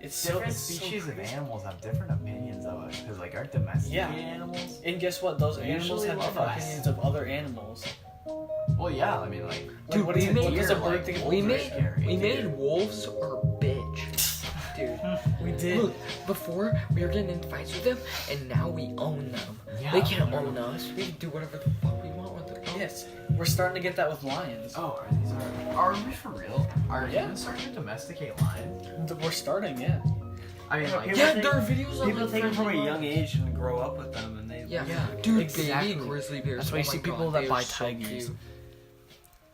It's so different it's so species of crazy. animals have different opinions of us. Because, like, our domesticated Yeah. animals. And guess what? Those They animals usually have love different us. opinions of other animals. Well, yeah, I mean, like. Dude, what we does made- a bird like, think of We wolves are made scary, we dude. made wolves our bitch, dude. We did. Look, before we were getting in fights with them, and now we own them. Yeah, They can't literally. own us. We can do whatever the fuck we want with them. Yes, we're starting to get that with lions. Oh, are we for real? Are Yeah. humans starting to domesticate lions? We're starting, yeah. I mean, Yeah, like. people Yeah, think- there are videos of People them take them from a friendly young lions. age and grow up with them, and they. Yeah, Yeah, dude, exactly. baby grizzly bears. That's why you oh see my people God, that they buy are so tigers. cute.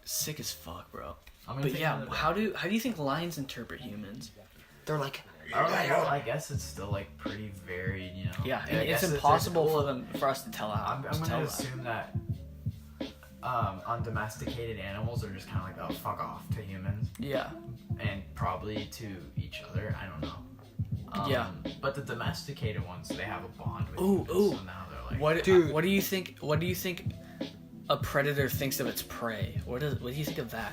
Sick as fuck, bro. I'm gonna But take yeah, another- how do you think lions interpret humans? They're like, I don't know, well, I guess it's still, like, pretty varied, you know? Yeah, I and guess it's it's impossible cool. for them for us to tell how. I'm to gonna tell that. assume that undomesticated animals are just kind of like, oh, fuck off to humans, Yeah, and probably to each other. I don't know. Yeah. But the domesticated ones, they have a bond with Ooh, humans, ooh. so now they're like, What Dude. What do you think? What do you think a predator thinks of its prey? What do you think of that?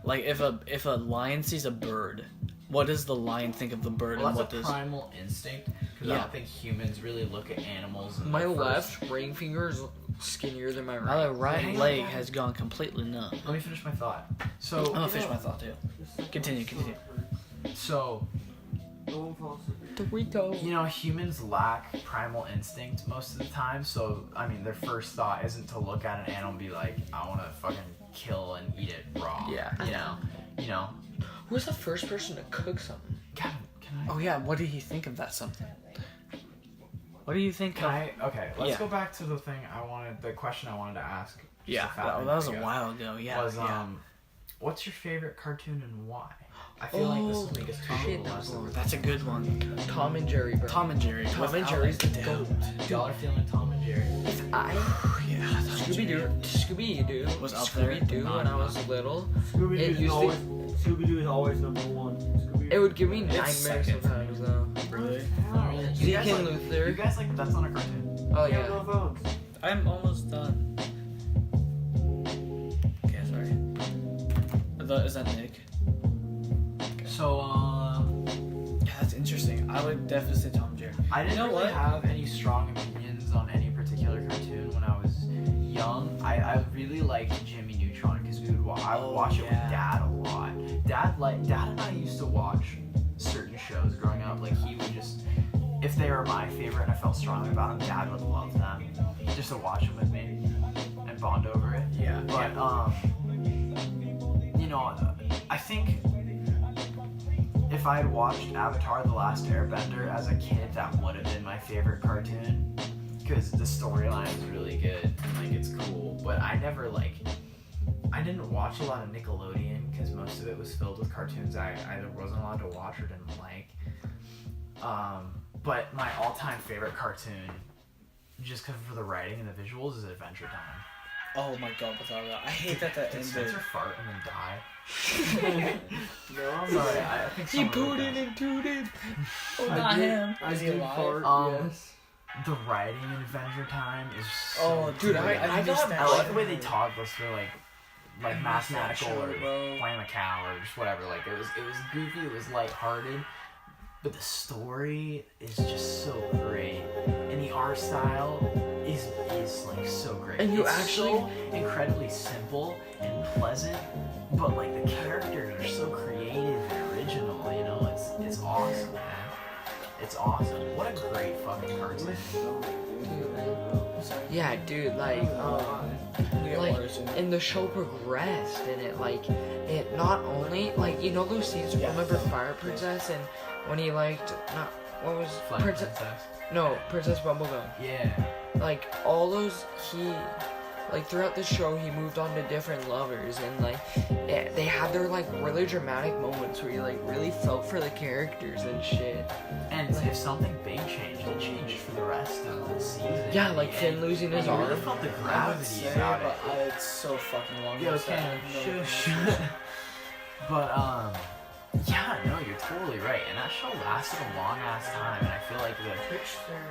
Like if a lion sees a bird, what does the lion think of the bird, Well, and that's what a does? primal instinct, because I Yeah. don't think humans really look at animals. In my their first- left ring finger is skinnier than my right. My right Hang on, leg guys. has gone completely numb. Let me finish my thought. So, I'm gonna finish my thought too. Continue. so Dorito. you know, humans lack primal instinct most of the time. So, I mean, their first thought isn't to look at an animal and be like, I want to fucking kill and eat it raw. Yeah. You know. Who was the first person to cook something? God, can I? Oh yeah, what did he think of that something? What do you think? Can I? Okay, let's Yeah. go back to the question I wanted to ask. just Yeah, a fat that minute was a ago, while ago. Yeah, Was yeah. what's your favorite cartoon and why? I feel like this will make us talk a shit, little that less. was long. That's a good one. Tom and Jerry, bro. Tom and Jerry. Tom and Jerry's the goat. Y'all are feeling Tom and Jerry. I Yeah, Scooby Doo Was up there. Scooby Doo when I was little. Scooby It Doo used to- is always number one. It would give me It's nightmares second. sometimes though. Really? Not really. You Zeke guys and like, Luther. you guys like that's not a cartoon. Oh We have yeah. no phones. I'm almost done. Okay, sorry. Is that Nick? So Yeah, that's interesting. I would definitely say Tom and Jerry. I didn't You know really what? have any strong opinions on any particular cartoon when I was young. I really liked Jimmy Neutron because I would watch it with yeah. Dad a lot. Dad and I used to watch certain shows growing up. Like he would just, if they were my favorite and I felt strongly about them, Dad would love them. Just to watch them with me and bond over it. Yeah. But you know, I think if I had watched Avatar: The Last Airbender as a kid, that would have been my favorite cartoon because the storyline is really good and like it's cool. But I didn't watch a lot of Nickelodeon because most of it was filled with cartoons I either wasn't allowed to watch or didn't like. But my all-time favorite cartoon, just because of the writing and the visuals, is Adventure Time. Oh my god, without that. I hate that Did ended. Spencer fart and then die? No, I'm Sorry, I think He someone wrote pooted that. and tooted. Oh, I not did- him. I Is he did alive? fart, yes. The writing in Adventure Time is so Oh, dude, great. I missed that. I like the way they talk. They're like mathematical show, or bro. playing a cow or just whatever. Like it was goofy. It was lighthearted, but the story is just so great, and the art style is like so great. And you It's actually- so incredibly simple and pleasant, but like the characters are so creative and original. You know, it's awesome, man. It's awesome. What a great fucking cartoon. Yeah, dude, like, and the show progressed, and it not only, like, you know those scenes, remember Fire Princess, and when he liked, what was, Princess Bubblegum. Yeah. Like, all those, like, throughout the show, he moved on to different lovers, and, like, they had their, like, really dramatic moments where you, like, really felt for the characters and shit. And if something big changed, it changed for the rest of the season. Yeah, like Finn losing his arm. I really felt the gravity about it. It's so fucking long. Yeah, okay. Shush. But, yeah, no, you're totally right. And that show lasted a long ass time, and I feel like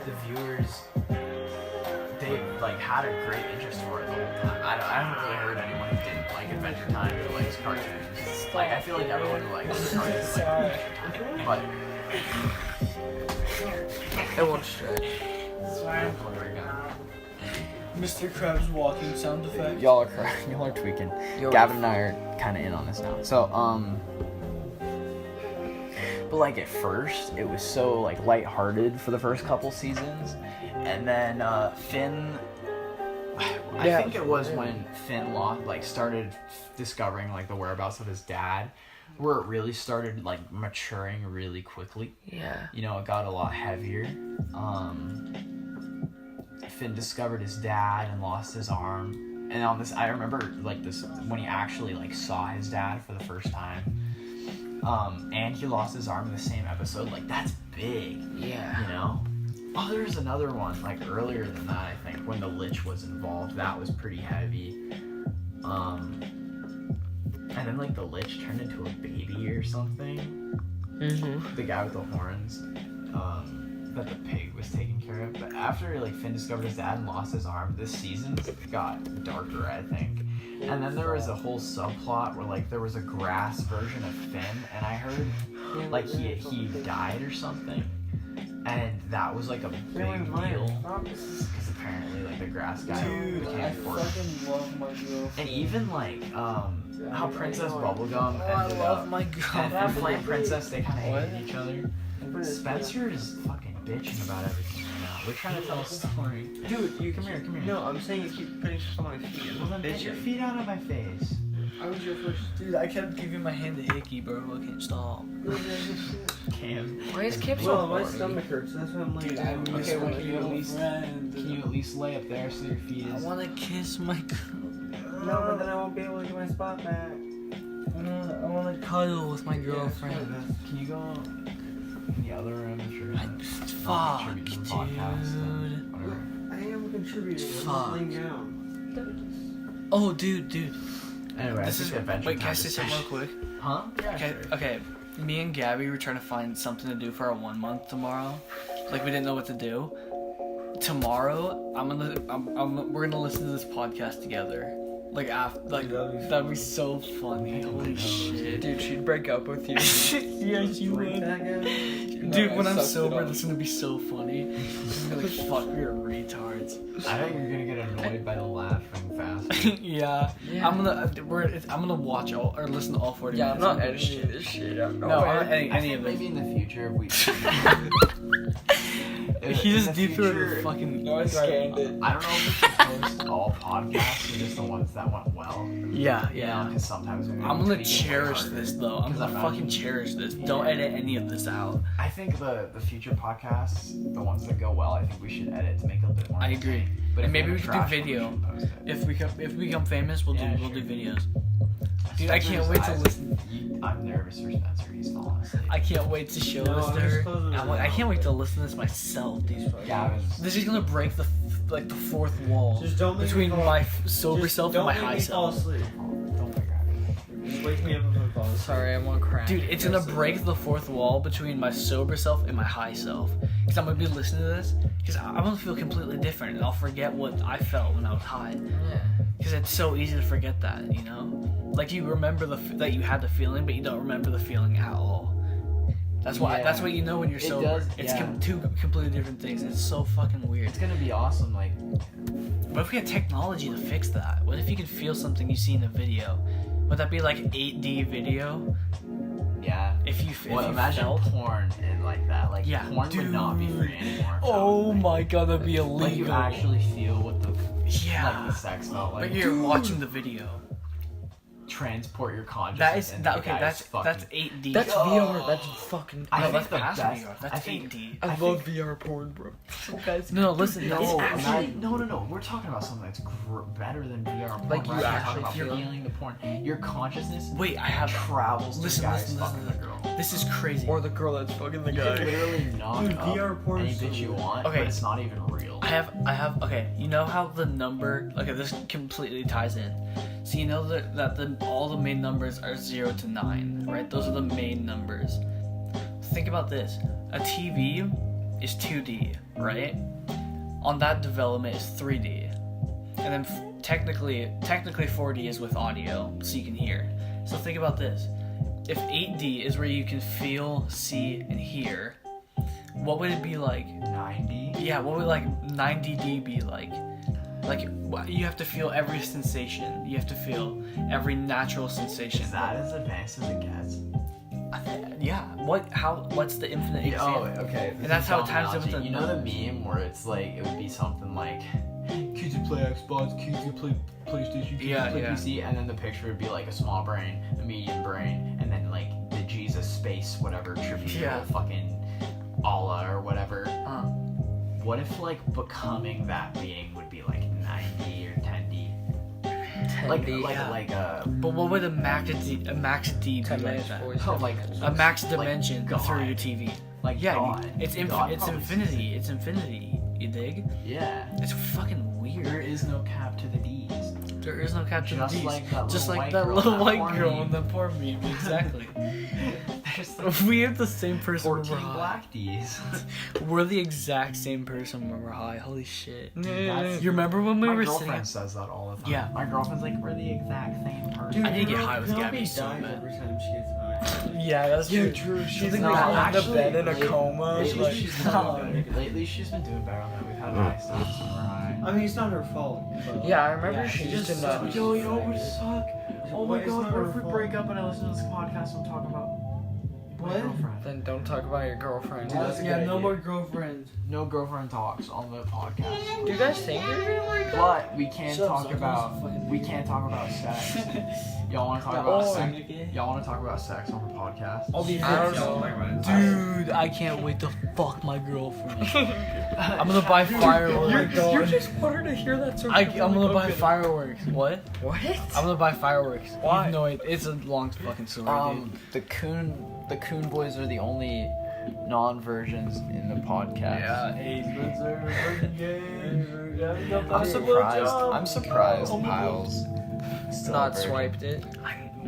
the viewers, they like had a great interest for it the whole time. I haven't really heard anyone who didn't like Adventure Time or likes cartoons. Like, I feel like everyone who likes cartoons likes Adventure Time. But It won't stretch. Mr. Krabs walking sound effect. y'all are tweaking. Gavin and I are kind of in on this now. So, but like at first, it was so like lighthearted for the first couple seasons, and then Finn. I think it was when Finn started discovering like the whereabouts of his dad, where it really started like maturing really quickly. Yeah. You know, it got a lot heavier. Finn discovered his dad and lost his arm, and on this, I remember like this when he actually like saw his dad for the first time. And he lost his arm in the same episode. Like, that's big. Yeah. You know? Oh, there's another one, like, earlier than that, I think, when the Lich was involved. That was pretty heavy. And then, like, the Lich turned into a baby or something. Mm-hmm. The guy with the horns, that the pig was taking care of. But after, like, Finn discovered his dad and lost his arm, this season got darker, I think. And then there was a whole subplot where like there was a grass version of Finn, and I heard like he died or something, and that was like a big deal because apparently like the grass guy became important. Fucking love my girl. And even like how Princess Bubblegum I ended love up my and girl. Flame Princess, they kind of hated each other. Spencer is fucking bitching about everything right now. We're trying to tell a story. Dude, you come here. No, I'm saying you keep putting stuff on my feet. Well, then get your feet out of my face. I was your first. Dude, I kept giving my hand to Hickey, bro. I can't stop. Cam. Why is Kip so Well, my horny? stomach hurts. That's why I'm like. Dude, I miss Okay, my well, can you at least lay up there so your feet I is... want to kiss my girl. No, but then I won't be able to get my spot back. I want to cuddle with my girlfriend. Can you go in the other room if you're Fuck, contributing to the podcast, then dude. whatever. I am contributing. I'm Fuck. just laying down. Oh, dude. Anyway, This is Adventure wait. Can I Time say something real quick? Huh? Yeah, Okay. sure. Okay. Me and Gabby were trying to find something to do for our 1 month tomorrow. Like we didn't know what to do. Tomorrow, we're gonna listen to this podcast together. Like after, like that'd be so funny. Holy shit, Dude, she'd break up with you. yes, you Break would. that guy. Dude, I when I'm sucked it sober, up. this is gonna be so funny. She's gonna be like, fuck, we're retards. I think you're gonna get annoyed by the laughing fast. yeah. Yeah. I'm gonna watch all or listen to all 40 Yeah, I'm minutes. not editing this shit. I'm No, not I'm not editing I any think of it. maybe in the future if we... He in just the deep through future- the fucking. No, I scanned it. I don't know if we should post all podcasts or just the ones that went well. Yeah, You know, yeah. because sometimes we I'm gonna tweak it cherish harder. this though. I'm 'Cause gonna I'm fucking not- cherish this. Don't edit any of this out. I think the future podcasts, the ones that go well, I think we should edit to make it a bit more. I agree. entertaining. But And if maybe have we a could do trash one, video. we should post it. If we become famous, we'll Yeah, do sure. videos. Dude, I can't wait to listen. I'm nervous for Spencer. He's falling asleep. I can't wait to show No, this I'm to just her. closing it I can't out. wait to listen to this myself. Gavin's. This is gonna break the fourth wall Just don't make between me fall. my sober Just self don't and my make high me fall self. asleep. Don't worry, Gavin. Just wake me up if I fall asleep. Sorry, I'm on crack. Dude, it's gonna break the fourth wall between my sober self and my high self. Because I'm gonna be listening to this, because I'm gonna feel completely different, and I'll forget what I felt when I was high. Yeah. Because it's so easy to forget that, you know? Like you remember that you had the feeling, but you don't remember the feeling at all. That's why. Yeah. That's what you know when you're It sober. does, It's yeah. two completely different things. It's so fucking weird. It's gonna be awesome. Like, What if we had technology to fix that? What if you could feel something you see in a video? Would that be like 8D video? yeah. If you Well, you imagine felt, porn and like that. Like Yeah, porn would not be free anymore. oh probably. my god, that'd be illegal. Like you actually feel what the yeah, like the sex felt like. like you're watching the video. Transport your consciousness. That is into that the okay. guy's That's fucking- 8D. That's Oh. VR. That's fucking. I no, think that's the past best. VR. That's I think- 8D. I I love think- VR porn, bro. No, listen. No, That's actually- no. We're talking about something that's better than VR porn. Like, you We're actually talking about feel- feeling the porn. Your consciousness Wait, I have. travels to Listen, the guys listen, fucking listen. the girl. This is crazy. Or the girl that's fucking the You can guy. literally knock Dude, up VR porn any is so bitch you good. want, Okay. but it's not even real. I have. Okay, you know how the number. Okay, this completely ties in. So you know that all the main numbers are 0 to 9, right? Those are the main numbers. Think about this. A TV is 2D, right? On that development is 3D, and then technically 4D is with audio, so you can hear. So think about this. If 8D is where you can feel, see, and hear, what would it be like? 90. Yeah, what would like 90D be like? Like you have to feel every sensation. You have to feel every natural sensation. Is that as advanced as it gets? Yeah. What's the infinite Oh, example? okay. And that's how it ties in analogy. with the You know the meme where it's like it would be something like kids who play Xbox, kids who play PlayStation, kids Yeah, who play yeah. PC, and then the picture would be like a small brain, a medium brain, and then like the Jesus space whatever tribute Yeah. fucking Allah or whatever. Uh, What if like becoming that being would be like 90 or 10D? Like yeah. like but what would a max D be 10 like minutes, that? 47 like A max like dimension God. through your TV. like Yeah, God. it's God it's probably infinity. It's infinity. You dig? Yeah. It's fucking There weird. is no cap to the D's. There is no Captain Just D's. like that Just little like white that girl little in that white porn girl meme. in the poor meme. Exactly. There's We have the same person when 14 we're high. black D's. We're the exact same person when we're high. Holy shit. That's- You remember when we My were girlfriend sitting? says that all the time. Yeah. My girlfriend's like, we're the exact same person. I need to get high with Gabby so dies bad. every time she gets high. Yeah, that's Yeah, true. true. She's Something like like on that. the Actually, bed in a lately- coma. Lately, Like, she's been lately she's been doing better on that. We've had nice times when we're high. I mean, it's not her fault. But yeah, I remember Yeah, she she used to just not. sucks. Yo, you know what would suck? Oh my It's god, not what her if we fault. break up and I listen to this podcast and talk about my What? girlfriend? Then don't talk about your girlfriend. Yeah, that's a Yeah, good no idea. more girlfriends. No girlfriend talks on the podcast. Do you guys think you're gonna break up? But we can Shut up, talk Zucker. about Fucking- we can't talk about sex. Y'all want to talk Oh, about sex? nigga. Y'all want to talk about sex on the podcast? I'll be I don't honest. know. Dude, I can't wait to fuck my girlfriend. I'm gonna buy fireworks. You just want her to hear that. So I'm gonna buy fireworks. What? What? I'm gonna buy fireworks. Why? No, it's a long fucking story, dude. The Coon Boys are the only non-versions in the podcast. I'm surprised Miles still Not a virgin. swiped it.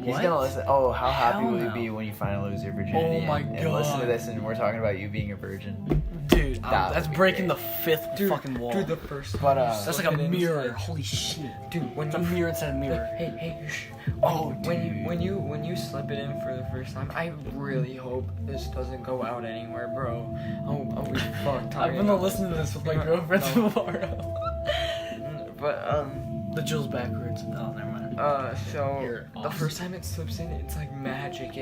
He's gonna listen. Oh, how happy Hell will you no. be when you finally lose your virginity? Oh my and listen to God. this, and we're talking about you being a virgin. Dude, That that's would be breaking great. the fifth fucking wall. Dude, the first. But, That's like a Slip it in, mirror. like- Holy shit. Dude, when It's a you mirror inside a mirror. Hey, shh. Oh, when you slip it in for the first time, I really hope this doesn't go out anywhere, bro. I'll be fucked. I'm gonna listen to this with my No, girlfriend no. tomorrow. But The Jules backwards. Oh, never mind. so You're the awesome. first time it slips in, it's like magic.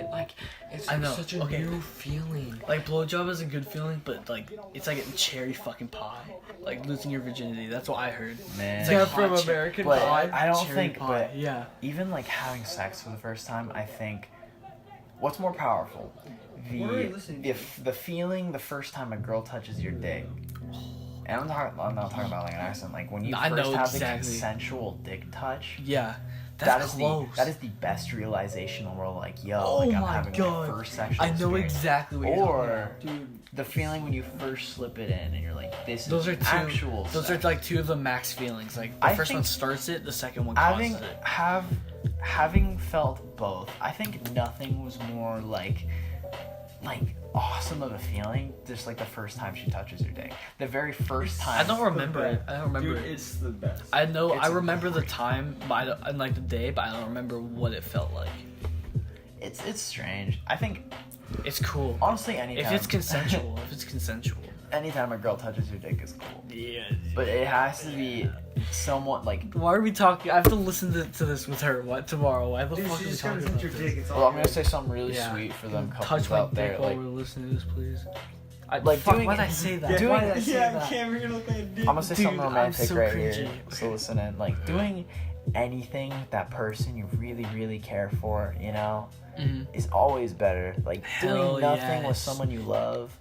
It's I know, such a okay. new feeling. Like blowjob is a good feeling, but like it's like a cherry fucking pie. Like losing your virginity. That's what I heard. man. It's Yeah, like from hot cherry- American but Pie. I don't cherry think, pie. but Yeah. even like having sex for the first time, I think, what's more powerful, What are we listening the feeling the first time a girl touches your dick. And I'm not talking about like an accident. Like when you I first know have the exactly. consensual dick touch. Yeah. That That's is close. that is the best realization in the world. Like, yo, Oh like I'm my having God. my first sexual I know experience. exactly what you're talking Or about. Dude, the feeling when you first slip it in and you're like, this Those is are two. actual Those sex. are like two of the max feelings. Like the I first one think starts it, the second one having causes it. having felt both, I think nothing was more like awesome of a feeling. Just like the first time she touches your dick, the very first time. I don't remember it. I don't remember dude, it. it's the best. I know. It's I remember the time, and like the day, but I don't remember what it felt like. It's strange. I think It's cool. honestly, anytime If it's consensual, anytime a girl touches your dick is cool. Yeah. But it has to be someone like. Why are we talking? I have to listen to this with her. What tomorrow? Why the Dude, fuck she are we just talking gotta about touch your this? dick. It's Well, all I'm gonna say something really Yeah. sweet for them couples Touch my out there. dick while Like, we're listening to this, please. like Fuck, doing. why'd I say that? Doing- Why did I say that? camera gonna look like a dick. I'm gonna say Dude, something I'm romantic so right cringy. here. So listen in. Like doing anything with that person you really, really care for, you know, Mhm. is always better. Like Hell doing nothing with yes. someone you love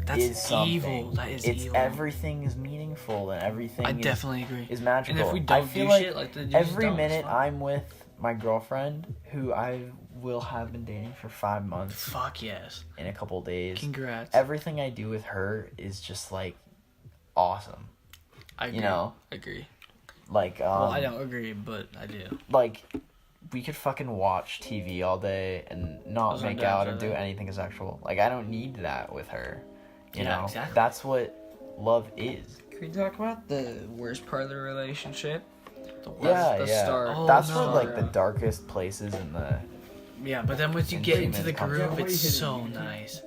That's is something. evil. That is it's evil. everything is meaningful and everything I is, definitely agree. is magical. And if we I don't feel do like shit like that, every minute I'm with my girlfriend, who I will have been dating for 5 months Fuck yes. in a couple days. Congrats. Everything I do with her is just like awesome. I agree. You know, I agree. like Well, I don't agree, but I do. like we could fucking watch TV all day and not Those aren't make out or bad, do though. anything sexual. Like I don't need that with her. You Yeah, know, exactly. that's what love is. Can we talk about the worst part of the relationship? Yeah, the yeah. start. Oh, That's no. where like the darkest places in the. Yeah, but then once you And get she into the made comments. groove, Yeah, what are it's you so hitting? nice.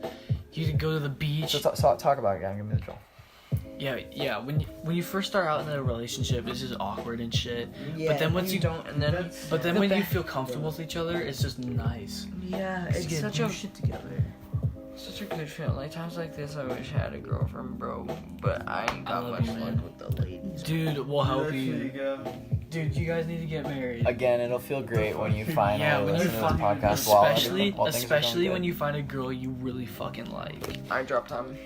You can go to the beach. So talk about it, Young Mitchell. Yeah. When you first start out in a relationship, it's just awkward and shit. Yeah, then once and you- don't, and then But then The when you ba- feel comfortable with each other, it's just nice. yeah, Just it's get such new a shit together. such a good feeling. Like times like this, I wish I had a girlfriend, bro. But I ain't got love much you, luck man. with the ladies. Dude, we'll help Actually, you. Dude, you guys need to get married. Again, it'll feel great when you finally Yeah, when you listen to this find, podcast while especially things are going especially when good. you find a girl you really fucking like. I dropped time.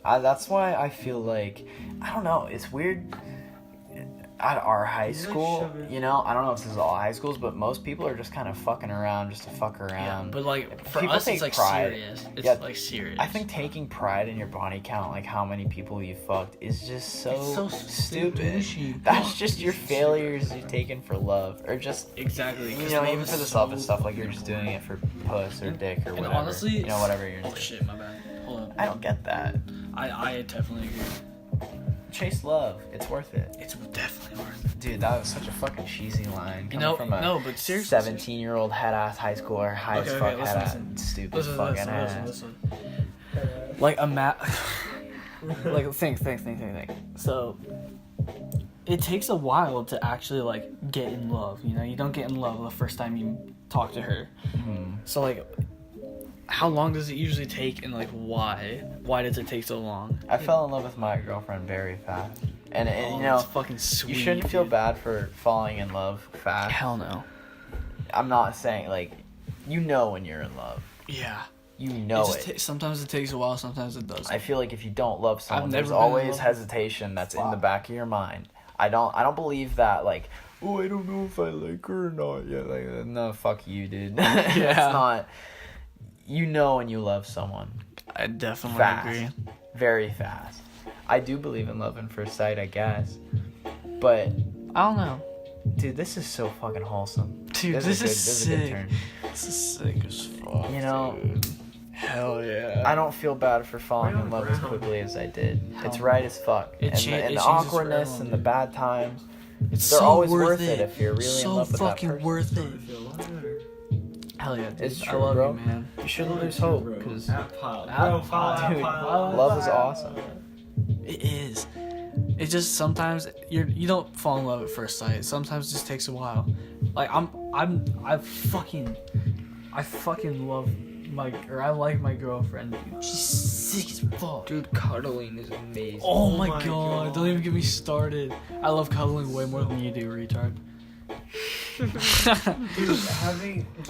That's why I feel like I don't know. It's weird. At our high You like school, shove it. you know, I don't know if this is all high schools, but most people are just kind of fucking around just to fuck Yeah, around. but like for People us, take it's like pride. serious. It's Yeah, like serious. I think taking pride in your body count, like how many people you fucked, is just so, It's so stupid. douchey. That's just your failures you've taken for love, or just exactly. you 'cause know, love even is for the so selfish stuff, like you're fucking just doing it for puss or And- dick or and whatever. honestly, you know, whatever you're Oh into. shit, my bad. Hold on. I don't get that. I definitely agree. Chase love, it's worth it, It's definitely worth it. dude. That was such a fucking cheesy line You coming know, from a no, but seriously. 17-year-old head ass high schooler, high as Okay, fuck okay, head ass, listen. stupid Listen, fucking listen, ass. listen. Like a like think. So it takes a while to actually like get in love. You know, you don't get in love the first time you talk to her. Mhm. So like, how long does it usually take, and like why? Why does it take so long? I fell in love with my girlfriend very fast, and Oh, you know, it's fucking sweet. you shouldn't feel dude. bad for falling in love fast. Hell no. I'm not saying like, you know when you're in love, Yeah. you know It just it. sometimes it takes a while. Sometimes it doesn't. I feel like if you don't love someone, never there's been in always love. hesitation that's in the back of your mind. I don't believe that like, oh, I don't know if I like her or not. Yeah, like no, fuck you, dude. It's not. You know when you love someone I definitely fast, agree. very fast. I do believe in love at first sight, I guess, but I don't know. dude, this is so fucking wholesome. Dude, This this is is a good sick. turn. This is sick as fuck. You know, dude. Hell yeah. I don't feel bad for falling in love as quickly as I did. It's right as fuck. It And cha- the, it and the changes for awkwardness everyone, and the dude. bad times, It's they're so always worth worth it if you're really so in love with that fucking person. worth it. I feel a lot better. Hell yeah, dude. It's I true, love bro. you, man. You shouldn't lose hope, because Dude, love is awesome. It is. It just sometimes you don't fall in love at first sight. Sometimes it just takes a while. Like I fucking love I like my girlfriend. Dude. She's sick as fuck. Dude, cuddling is amazing. Oh my my god, God. don't even get me started. I love cuddling way more than you do, retard.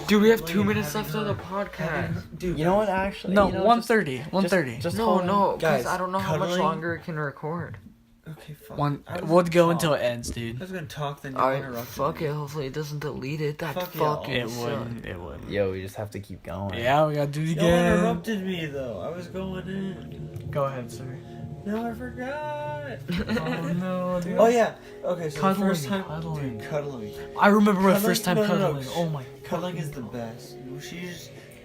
Dude, we have 2 minutes left of the podcast. Dude, You know what, actually? No, you know, 1:30. 1:30. Just No, hold on. no, because Guys, I don't know how much cuddling- longer it can record. Okay, fuck. One. I was We'll gonna go talk. until it ends, dude. I was gonna talk, then you Alright, interrupted fuck me. it. Hopefully it doesn't delete it. That Fuck y'all. fucking It sucks. wouldn't. It wouldn't. Yo, we just have to keep going. Yeah, we gotta do it Y'all again. interrupted me though. I was going in. Go ahead, sir. No, I forgot. Oh no, dude. Oh yeah. Okay, so Cuddling, the first time, cuddling. dude, cuddling. I remember my Cuddling- first time no, no, no. cuddling. Oh my. Cuddling is the best.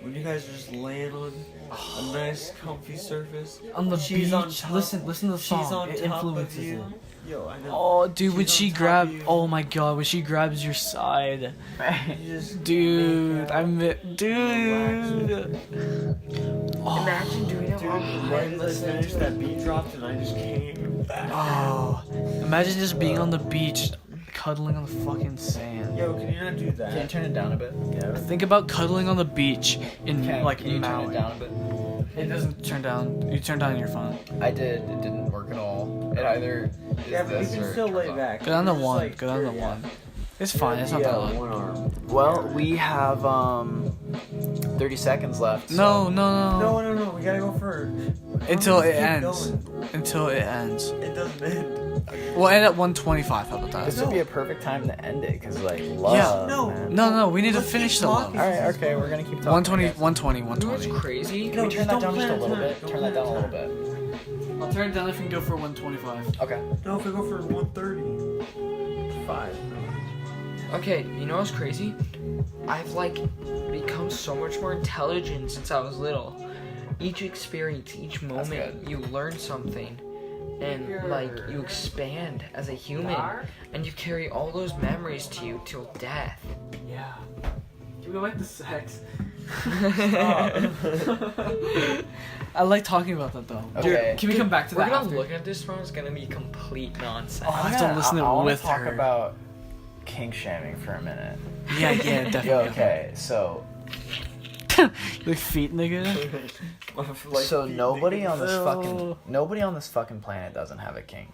When you guys are just laying on a nice, comfy surface. On the She's beach. on top- listen to the song. She's on It top influences of you. it. Yo, I know. Oh, dude, when She's she on top grabbed. of you. Oh my god, when she grabs your side. You just Dude, make out, dude. Imagine doing it while Right as I finished, that beat dropped and I just came back. Oh, imagine just being on the beach, cuddling on the fucking sand. Yo, can you not do that? Can you turn it down a bit? Yeah. Think about cuddling on the beach in Can you turn Maui. it down a bit? It doesn't turn down. You turn down your phone. I did. It didn't work at all. It either is Yeah, but you this can or still turns lay off. back. Go down to You're just one. like, Go down to yeah. one. It's fine. It's not that loud. one arm. Well, we have 30 seconds left. No, no, no. No. We gotta go for Until it Keep ends. going. Until it ends. It doesn't end. We'll end at 125. How about This that? would be a perfect time to end it, cause like love. Yeah. No. Man. No, we need to Let's finish keep the talking. love. All right. Okay. We're gonna keep talking. 120, I guess. 120, You know what's 120. crazy? Can we turn that just down don't just a plan little time. bit? Don't Turn that down a plan little bit. I'll turn it down if we can go for 125. Okay. No, if we go for 130. 5. Okay, you know what's crazy? I've like become so much more intelligent since I was little. Each experience, each moment, good. you learn something, and like you expand as a human, and you carry all those memories to you till death. Yeah. Do we like the sex? I like talking about that though. Okay. Dude, can we come back to We're that gonna after? look at this one. It's gonna be complete nonsense. Oh, I have to listen to I it wanna with talk her. about kink shaming for a minute. Yeah, definitely. Yo, okay, so Like feet, nigga. so nobody on this Oh. fucking planet doesn't have a kink,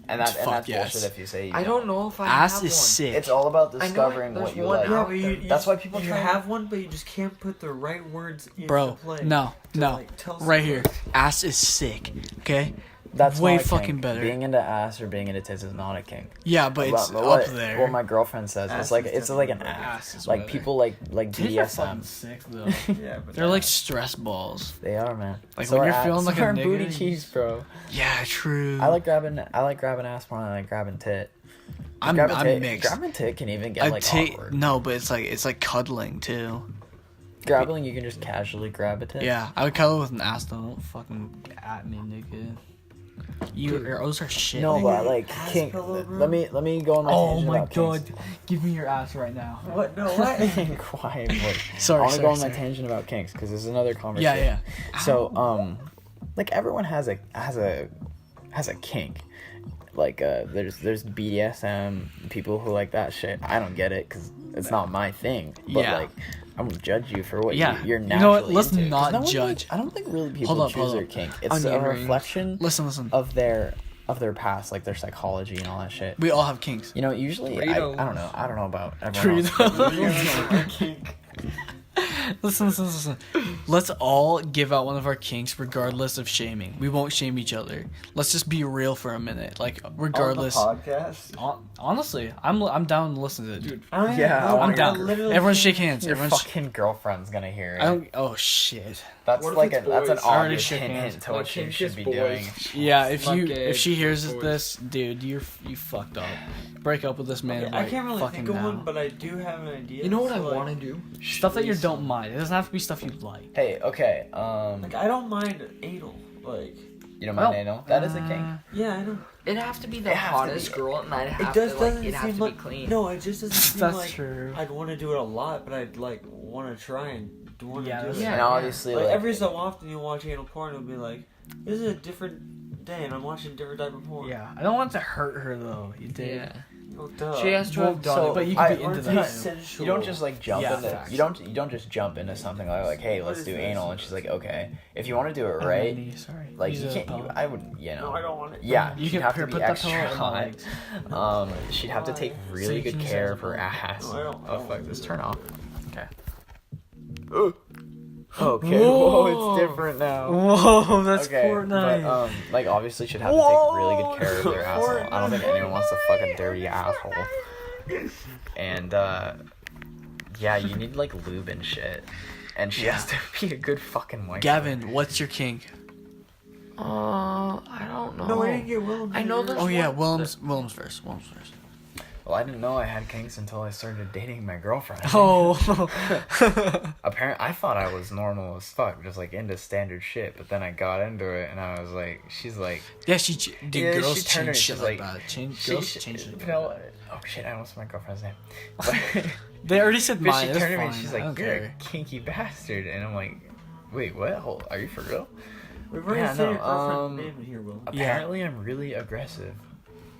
and that's Fuck yes. bullshit if you say you I don't know if I Ass have is one. sick. It's all about I know discovering there's what you one like. out Yeah, but That's why people you try. have one, but you just can't put the right words into Bro, play. no. like, tell Right someone. here. Ass is sick. Okay? That's way not a kink. fucking better. Being into ass or being into tits is not a kink. Yeah, but it's But up there. What my girlfriend says, Ass it's like is like an definitely act. Ass is Like better. people like Tits are fucking BDSM. sick though. Yeah, but They're like stress balls. They are, man. Like, So when are you're feeling like a so are nigga, booty you cheese, bro. Yeah, true. I like grabbing ass more than I like grabbing tit. I'm Grabbing tit, mixed. Grabbing tit can even get like awkward. No, but it's like cuddling too. Grabbing, you can just casually grab a tit. Yeah, I would cuddle with an ass though. Don't fucking at me, nigga. Your O's are shit. No, nigga. but like Ass kink. pillow, bro. Let me go on my Oh tangent my about god, kinks. give me your ass right now. What? No, what? Quiet, boy. Sorry, I want to go on sorry. my tangent about kinks because there's another conversation. Yeah. So, like everyone has a kink. Like there's BDSM people who like that shit. I don't get it because it's not my thing. But Yeah. like I won't judge you for what Yeah. you're You naturally know what? Let's into. 'Cause not no one judge. I don't think really people Hold up, choose hold their up. kink. It's a Onion rings. reflection Listen. of their past, like their psychology and all that shit. We all have kinks. You know, usually I Burritos. don't know about everyone else. Burritos. Listen. Let's all give out one of our kinks regardless of shaming. We won't shame each other. Let's just be real for a minute. Like regardless. podcast. Honestly, I'm down to listen to it. Dude, Yeah, I'm down. Everyone shake hands. Your Everyone. fucking girlfriend's gonna hear it. I don't. Oh shit. That's What if like it's that's an boys? I already obvious shook hint hands. to My what you kink should is be boys. doing. Yeah, if Fuck she hears boys. this, dude, you fucked up. Break up with this man. Okay, right I can't really fucking think of now. one, but I do have an idea. you know what I So, like, want to do? Stuff that you don't mind. It doesn't have to be stuff you like. Hey, okay, Like I don't mind anal. Like you don't mind Well, anal? That is a kink. yeah, I don't. It'd have to be the It have to hottest be- girl, and I'd It have just to like doesn't it'd have seem to like be clean. no. It just doesn't seem That's like true. I'd want to do it a lot, but I'd like want to try and want to Yeah, do that's- it. Yeah. And obviously, Like like, every so often you watch anal porn, it'll be like, this is a different day, and I'm watching a different type of porn. Yeah, I don't want to hurt her though. You did. Yeah, Oh, duh. she has to have done so it. But you I- could be Or into it's that. sensual. you don't just like jump Yeah, into facts. you don't just jump into something like hey, What let's is do this? anal, and she's like okay. If you want to do it Oh, right, Randy, sorry. like Use you a can't. pillow. I wouldn't. You know. No, I don't want it. Yeah, You she'd can have to put be that extra pillow in my hot. legs. She'd have to take So really you good can use care that of her as ass. No, I don't Oh want fuck, to this do turn that. off. Okay. Okay. Whoa, it's different now. Whoa, that's Okay, Fortnite. but like obviously should have to take really good care of their asshole. I don't think anyone wants to fuck a dirty asshole. And yeah, you need like lube and shit. And she has to be a good fucking wife. Gavin, what's your kink? I don't know. No, I didn't get Willem. I know there's Oh yeah, one- Willem's first. Well, I didn't know I had kinks until I started dating my girlfriend. Oh. Apparently, I thought I was normal as fuck, just like into standard shit. But then I got into it, and I was like, she's like, Yeah, dude, Yeah, girls she turned change her, shit she's like like- that. she, Girls she, change shit. you know, oh shit, I almost said my girlfriend's name. But, They already said but mine. she That's turned to me, fine. and she's I like, don't you're a care. kinky bastard, and I'm like, Wait, what? Hold, are you for real? We've already Yeah, said no, your girlfriend's name here, Will. Apparently, I'm really aggressive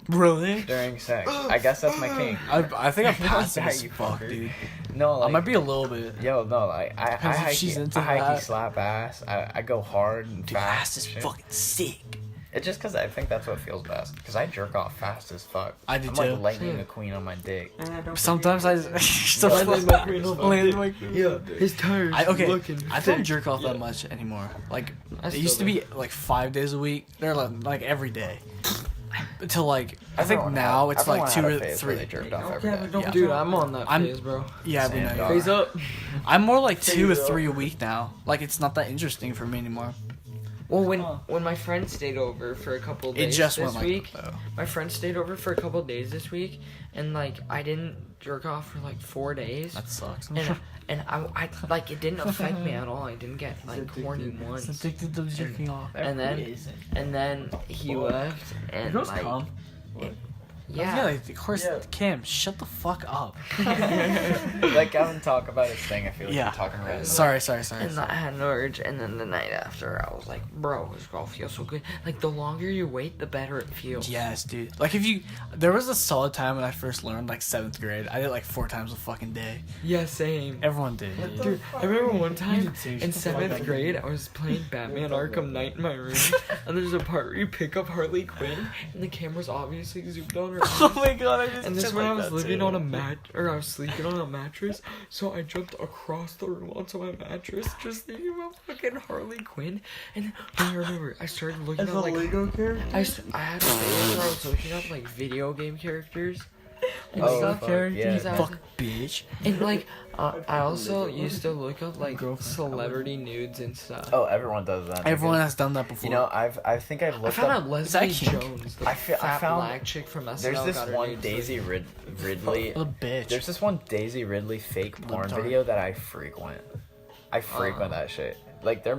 Really? during sex. I guess that's my kink. I think I'm passive Yeah, as you fuck, fucker. dude. No, like, I might be a little bit. Yo, no, like I Depends if hikey, she's into I hikey that. slap ass. I go hard and Dude, fast. ass is and shit. fucking sick. It's just because I think that's what feels best. Because I jerk off fast as fuck. I do I'm too. like lightning McQueen on my dick. Sometimes I Yeah, his tires. I don't jerk off that much anymore. Like I it used to still be like 5 days a week. They're like every day. Until like I think Everyone now had- it's like everyone 2 had a or phase where 3. they jerked off every Yeah, day. but don't Yeah. Dude, I'm on that I'm- phase, bro. Yeah, we Same, know. dog. Phase up. I'm more like 2 or Phase up. 3 a week now. Like it's not that interesting for me anymore. Well, when my friend stayed over for a couple It days just this went like week, that, though. my friend stayed over for a couple days this week, and like I didn't jerk off for like 4 days, That sucks. and I like it didn't affect me at all. I didn't get like horny once, addicted to jerking off. and then he left, and Girls like come. yeah. Like, of course, Yeah. Cam, shut the fuck up. Let Gavin talk about his thing. I feel like Yeah. you're talking right. Sorry. And I had an urge, and then the night after, I was like, bro, this girl feels so good. Like, the longer you wait, the better it feels. Yes, dude. Like there was a solid time when I first learned, like 7th grade. I did like 4 times a fucking day. Yeah, same. Everyone did. Dude, I remember one time did too. in Shut the fuck 7th up. grade, I was playing Batman Arkham Knight in my room, and there's a part where you pick up Harley Quinn, and the camera's obviously zoomed on her. Oh my god! I just And this did when like I was that living too. on I was sleeping on a mattress, so I jumped across the room onto my mattress, just thinking about fucking Harley Quinn. And I remember, I started looking As at a like Lego character? I had a phase where I was looking up like video game characters and Oh, stuff. fuck, Because yeah. I was- Fuck, bitch. and like I also used to look up like celebrity nudes and stuff. Oh, everyone does that. Everyone has done that before. You know, I think I've I looked found up. out Is that Leslie kink? Jones, the I fat found- black chick from SNL. There's this got her one nudes. Daisy Ridley. what a bitch. There's this one Daisy Ridley fake porn Retard. video that I frequent. I frequent that shit. Like they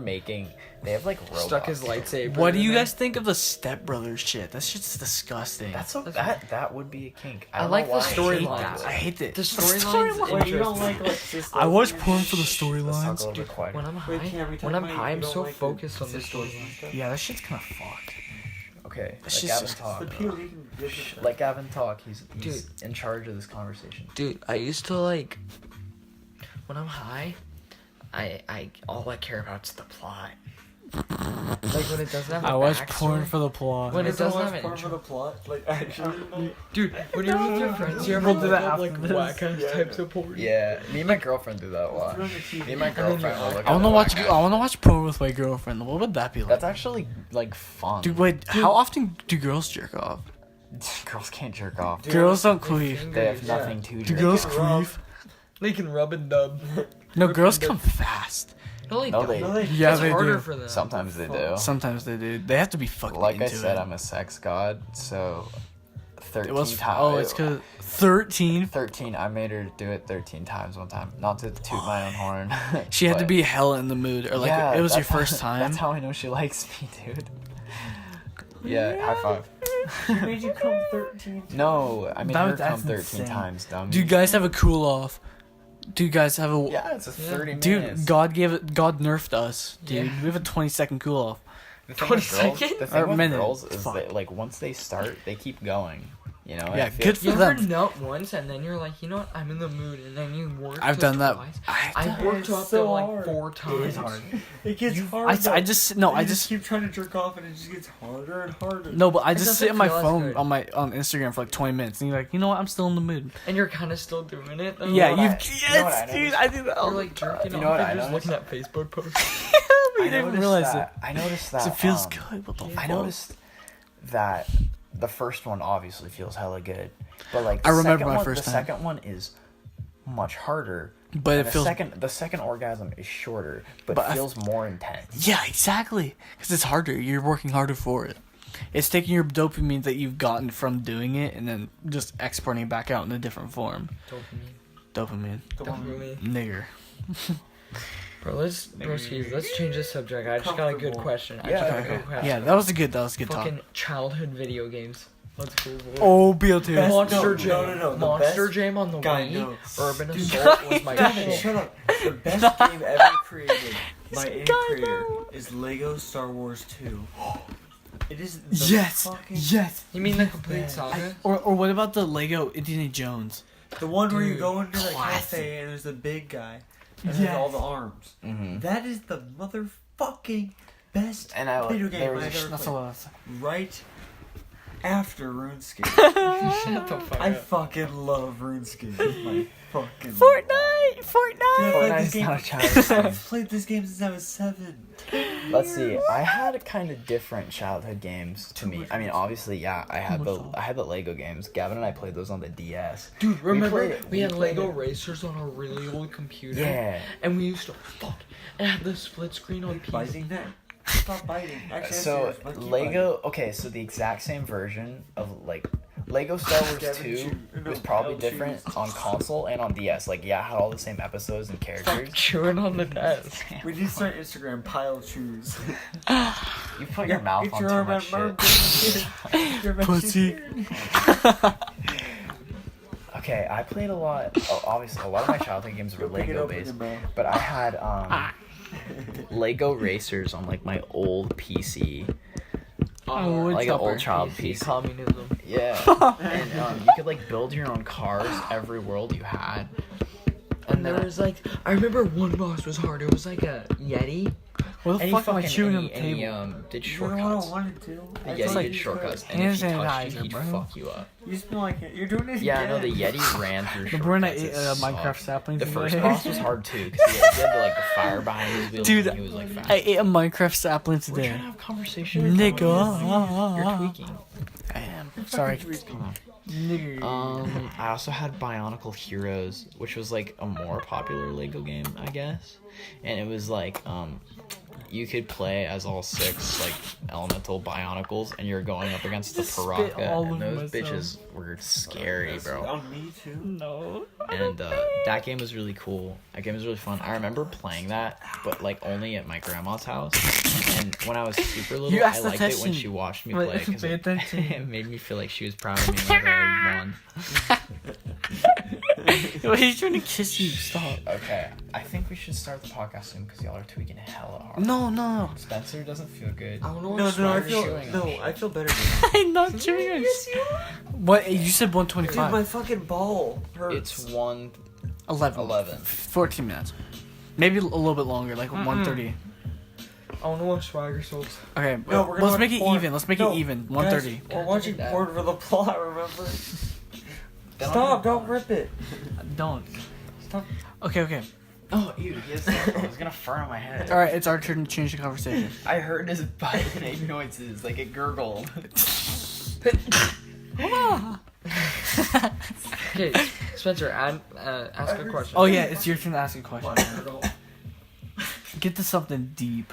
have like robots. Stuck his lightsaber. What do in you there. guys think of the Step Brothers shit? That shit's disgusting. That would be a kink. I don't like know the why. storylines. I hate it. The storylines. Wait, you don't like sisters? I watch porn for the Let's talk a storylines. little bit quieter. When I'm high, Wait, can't we talk when I'm about high, you I'm don't so like the focused on the sisters storyline. and stuff? Yeah, that shit's kind of fucked. Okay, That's let just Gavin just- talk. The POV can get this Let Gavin talk. He's Dude. in charge of this conversation. Dude, I used to like when I'm high, I all I care about is the plot. Like when it doesn't have a I watch backstory. porn for the plot. When it Doesn't doesn't watch have an porn for intro. the plot, like actually. Dude, when you're with your friends, you ever We'll do look that up after like this. whack ass Yeah. types of porn? Yeah, me and my girlfriend do that a lot. Turn on the TV. Me and my girlfriend will look I at wanna the watch. black I guy. wanna watch porn with my girlfriend. What would that be like? That's actually like fun. Dude, wait. How often do girls jerk off? Girls can't jerk off. Dude, Girls don't They queef. finger They have you. nothing to Do jerk. girls can rub. queef? They can rub and dub. No, girls come fast. No, they No, don't. they- No, they- Yeah, it's they harder do. for them. Sometimes they do. Sometimes they do. They have to be fucking Like I into said, it. I'm a sex god, so 13 It was. times. Oh, it's cause 13. 13. I made her do it 13 times one time. Not to toot my own horn. She had to but- be hella in the mood, or like Yeah, it was your that's how- first time. That's how I know she likes me, dude. Yeah, high five. She made you come 13 times. No, I made her That's come 13 insane. times, dumb. Do you guys have a cool off? Do you guys have a? Yeah, it's a 30 Dude, minutes. God nerfed us, dude. Yeah. We have a 20-second cool off. The thing 20 with girls, seconds? the thing Or with minute. girls is Fuck. that, like, once they start, they keep going. You know? Yeah, I feel- good for You ever them. nut once and then you're like, you know what, I'm in the mood, and then you work. I've to done that. twice. I I've worked It's up so to like hard. 4 times. It gets hard. I though. just no. I You just keep trying to jerk off and it just gets harder and harder. no. But I It just doesn't sit on my feel as phone good. on Instagram for like 20 minutes, and you're like, you know what? I'm still in the mood. And you're kind of still doing it. Though. Yeah, what you. I- Yes, you know what I dude. noticed? I do that. You're like jerking You off know what and I just noticed? looking at Facebook posts. I I didn't noticed realize that. it. I noticed that. It feels um, good. What the fuck? I noticed that the first one obviously feels hella good, but like I the remember second my one, first the time. second one is much harder. But and it feels. the second orgasm is shorter, but, But I- feels more intense. Yeah, exactly. Because it's harder. You're working harder for it. It's taking your dopamine that you've gotten from doing it and then just exporting it back out in a different form. Dopamine. Dopamine. Nigger. Bro, let's change the subject. I just got a good Comfortable. question. I Yeah, just got a okay. good question. Yeah, that was a good talk. Fucking childhood video games. Let's go. Boy. Oh, BO2. Monster No, Jam. no, the Monster best Jam on the guy Wii. knows. Urban Dude, Assault was my Gavin, shit. shut up. The best game ever created by any creator is Lego Star Wars 2. It is the fucking yes. You mean the complete best. saga? Or what about the Lego Indiana Jones? The one where you Dude, go into the classic. cafe and there's the big guy and Yes. has all the arms. Mm-hmm. That is the motherfucking best And I video there game was I've ever That's played. all that's. Right after RuneScape. Shut the fuck I up. fucking love RuneScape. It's my fucking Fortnite. Dude, I've played this Fortnite's game- not a childhood game. I've played this game since I was 7. Let's see. I had kind of different childhood games to me. I mean, obviously, yeah. I had the Lego games. Gavin and I played those on the DS. Dude, remember played- we had we played Lego it- racers on our really old computer? Yeah. And we used to fuck and have the split screen on PC. Biting that. Stop biting. Actually, So that's serious. Lego. Okay, so the exact same version of like Lego Star Wars Gavin 2 shoe- was no, probably L different shoes. on console and on DS. Like, yeah, it had all the same episodes and characters. Chewing on the desk. We need to start Instagram pile choose. You put your mouth Get on your too arm much out, shit. Pussy. Okay, I played a lot. Obviously, a lot of my childhood games were Lego based, but I had Lego Racers on like my old PC. Oh, Like an it's old child PC PC. communism. Yeah, and you could like build your own cars every world you had. And there was like, I remember one boss was hard. It was like a Yeti. What the And fuck am I chewing on the and he table? did You're the one shortcuts. I wanted to. The I Yeti thought did you shortcuts, could. and if Hand you touched sanitizer, you, he'd bro. fuck you up. You smell like it. You're doing it Yeah, I know again. the Yeti ran through Remember when I shortcuts. ate It sucked. Minecraft sapling The today? first boss was hard too, because he had like the fire behind his wheels, Dude, and he was like fast. I ate a Minecraft sapling We're trying today. to have conversation. Nigga. You're tweaking. I am. Sorry. Come on. Nigga. I also had Bionicle Heroes, which was like a more popular Lego game, I guess. And it was like, you could play as all 6 like elemental Bionicles, and you're going up against the Just spit Paraka, all and over those myself. bitches were scary, bro. On me too. No. And that game was really cool. That game was really fun. I remember playing that, but like only at my grandma's house. And when I was super little, You I asked the liked it when question. she watched me Wait, play because pay attention. it made me feel like she was proud of me whenever I won. Wait, he's trying to kiss you. Stop. Okay, I think we should start the podcast soon because y'all are tweaking hella hard. No. Spencer doesn't feel good. I don't know No, what no, I Swagger's feel chewing no, on. I feel better now. I'm not chewing. What? You said Dude, 125. my fucking ball hurts. It's 1:11. 11. 14 minutes. Maybe a little bit longer, like 1:30. I don't know what Swagger sold. Okay, No, we're gonna let's watch make it porn. even. Let's make No, it even. Guys, 1:30. We're watching that. porn for the plot, remember? Stop, don't rip it. Don't. Stop. Okay. Oh, ew, he has I was gonna fart on my head. All right, it's our turn to change the conversation. I heard his bite make noises, like it gurgled. Okay, Spencer, ask a question. Oh yeah, it's your turn to ask a question. Get to something deep.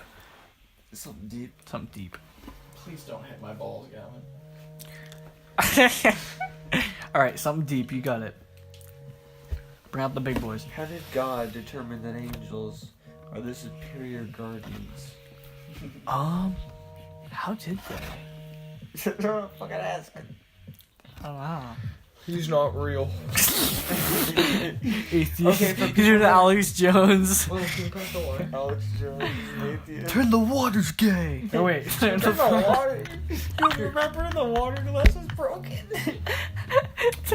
Something deep. Something deep. Please don't hit my balls, Gavin. All right, something deep. You got it. Bring out the big boys. How did God determine that angels are the superior guardians? How did they? Don't fucking ask. Oh wow. He's not real. Atheist. Okay, for He's doing Alex Jones. Well, can you press the water? Alex Jones, atheist. Turn the water's gay. Oh wait. Turn the water. Dude, remember the water glass was broken?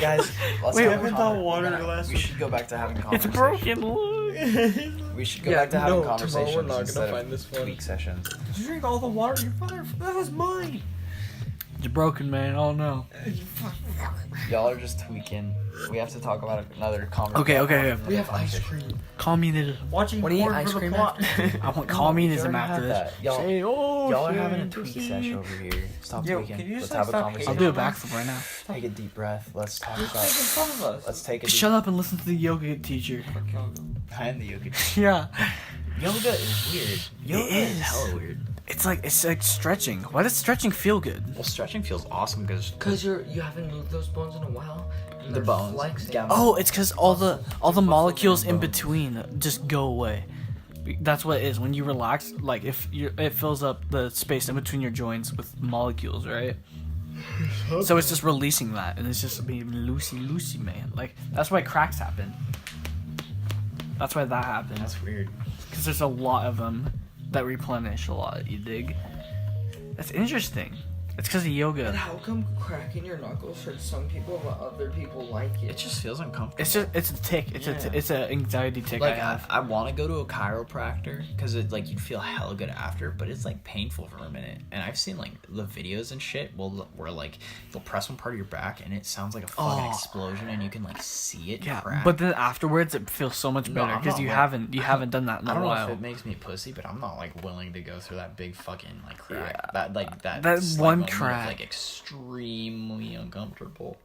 Guys, let's Wait, have a Haven't thought con- water we're gonna- glass We was- should go back to having It's conversations. broken. Look. We should go back to having no, tomorrow conversations we're not gonna instead find of this one. tweak sessions. Did you drink all the water? You mother. That was mine. It's broken, man. Oh no. Y'all are just tweaking. We have to talk about another conversation. Okay. We have ice cream. Communism. Watching Wanna eat porn ice for the cream plot. I want communism already after had this. that. Y'all- Say, oh, Y'all are say, having a pussy. tweak sesh over here. Stop Yo, tweaking. can you Let's just, have a stop conversation. I'll do a backflip right now. Take a deep breath. Let's talk Who's about. making fun of us? Let's take a deep. Shut up and listen to the yoga teacher. I am the yoga. Yeah. Yoga is weird. Yoga is is. hella weird. It's like stretching. Why does stretching feel good? Well, stretching feels awesome because Cause you haven't moved those bones in a while. And the they're bones. flexing. Gavin. Oh, it's because all the molecules in between just go away. That's what it is. When you relax, like if it fills up the space in between your joints with molecules, right? So it's just releasing that, and it's just being loosey, man. Like that's why cracks happen. That's why that happens. That's weird. Because because there's a lot of them that replenish a lot. You dig? That's interesting. It's because of And yoga. how come cracking your knuckles hurts some people but other people like it? It just feels uncomfortable. It's a tick. It's an anxiety tick. Like I have. I want to go to a chiropractor because it like you'd feel hella good after, but it's like painful for a minute. And I've seen like the videos and shit where like they'll press one part of your back and it sounds like a fucking explosion and you can like see it crack. But then afterwards it feels so much better I'm because not you like- haven't done that in I a don't know while. if it makes me pussy, but I'm not like willing to go through that big fucking like crack. Yeah. That slight one moment of, crack. like extremely uncomfortable.